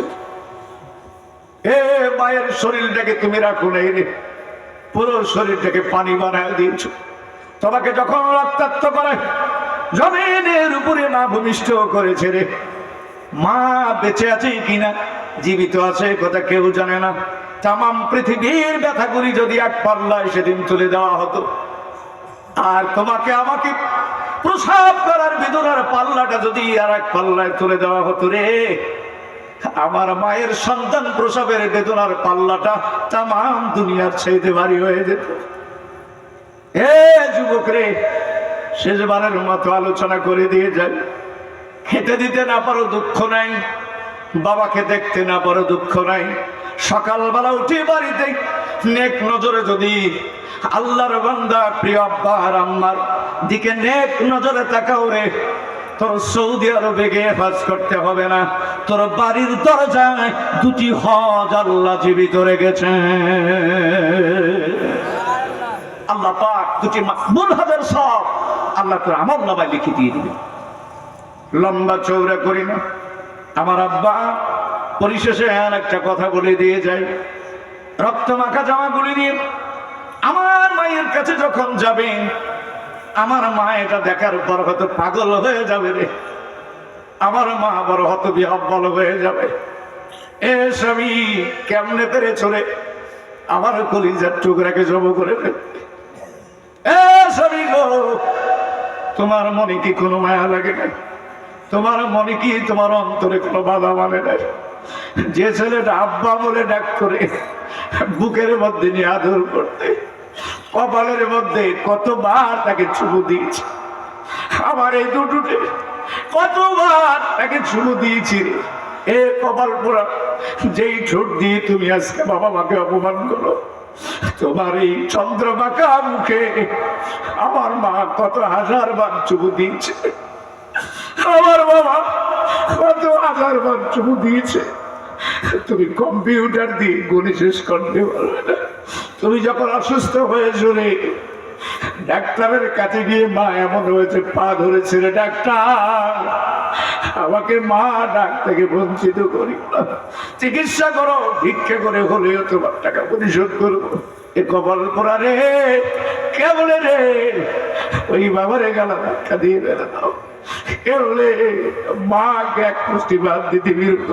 এ মায়ের শরীরটাকে তুমি রাখো নাই রে, পুরো শরীরটাকে পানি বানায় দিয়েছো। তোমাকে যখন রক্তাক্ত করে জমিনের উপরে মা ভূমিষ্ঠ করেছে রে, মা বেঁচে আছে কিনা জীবিত আছে কথা কেউ জানে না। তামাম পৃথিবীর ব্যথাগুলি যদি এক পাল্লায় সেদিন তুলে দেওয়া হতো, আর তোমাকে আমাকে প্রসাব করার বেদনার পাল্লাটা যদি আর এক পাল্লায় তুলে দেওয়া হতো রে, আমার মায়ের সন্তান প্রসবের বেদনার পাল্লাটা তামাম দুনিয়ার চাইতে ভারী হয়ে যেত। হে যুবক রে, শেষবারের মতো আলোচনা করে দিয়ে যায়। খেতে দিতে না পারো দুঃখ নাই, বাবাকে দেখতে না পারো দুঃখ নাই, সকালবেলা উঠে বাড়িতে নেক নজরে যদি আল্লাহর বান্দা প্রিয় আব্বা আর আম্মার দিকে নেক নজরে তাকাও রে, তোর সৌদি আরবে গিয়ে হজ করতে হবে না, তোর বাড়ির দরজায় 2টি হজ আল্লাহ জীবিত রেখেছে। আল্লাহ পাক 2টি মাকবুল হজের সব আল্লাহ তোর আমল নামায় লিখে দিয়ে দিবে। লম্বা চৌড়া করি না, আমার আব্বা পরিশেষে আর একটা কথা বলে দিয়ে যায়। রক্ত মাখা জামাগুলি নিয়ে আমার মায়ের কাছে যখন যাবেন, আমার মা এটা দেখার পর হয়তো পাগল হয়ে যাবে রে, আমার মা বড় হতবিহ্বল হয়ে যাবে। এ স্বামী কেমনে পেরে চলে আমার কলিজার টুকরাকে জব করে ফেলতে। এ স্বামী গো, তোমার মনে কি কোনো মায়া লাগে না? তোমার মনে কি তোমার অন্তরে কোনো বাধা মানে নাই? যে ছেলেটা আব্বা বলে ডাক করে বুকের মধ্যে নিয়ে আদর করতে, কপালের মধ্যে কতবার তাকে চুমু দিয়েছে, আমার এই দুটুটে কতবার তাকে চুমু দিয়েছি। এ কপাল পোড়া যেই ঠোঁট দিয়ে তুমি আজকে বাবা মাকে অপমান করো, তোমার এই চন্দ্রমাকা মুখে আমার মা কত হাজার বার চুমু দিয়েছে, আমার বাবা কত হাজার বার চুমু দিয়েছে। তুমি কম্পিউটার দিয়ে গুণে শেষ করতে পারবে না। তুমি যখন অসুস্থ হয়ে চলে ডাক্তারের কাছে গিয়ে মা এমন হয়েছে পা ধরেছে রে ডাক্তার, আমাকে মা ডাক থেকে বঞ্চিত করি না, চিকিৎসা করো, ভিক্ষা করে হলেও তোমার টাকা পরিশোধ করবো। এ কপাল পোড়া রে, কেবলে রে ওই বাবারে গালা ধাক্কা দিয়ে বেড়ে দাও, কেবলে মাকে এক মুষ্টি ভাত দিতে বিরক্ত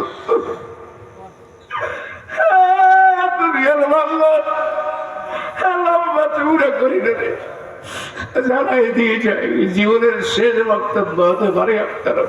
জানাই দিয়ে যায় জীবনের শেষ বক্তব্য হতে পারে আপনারা।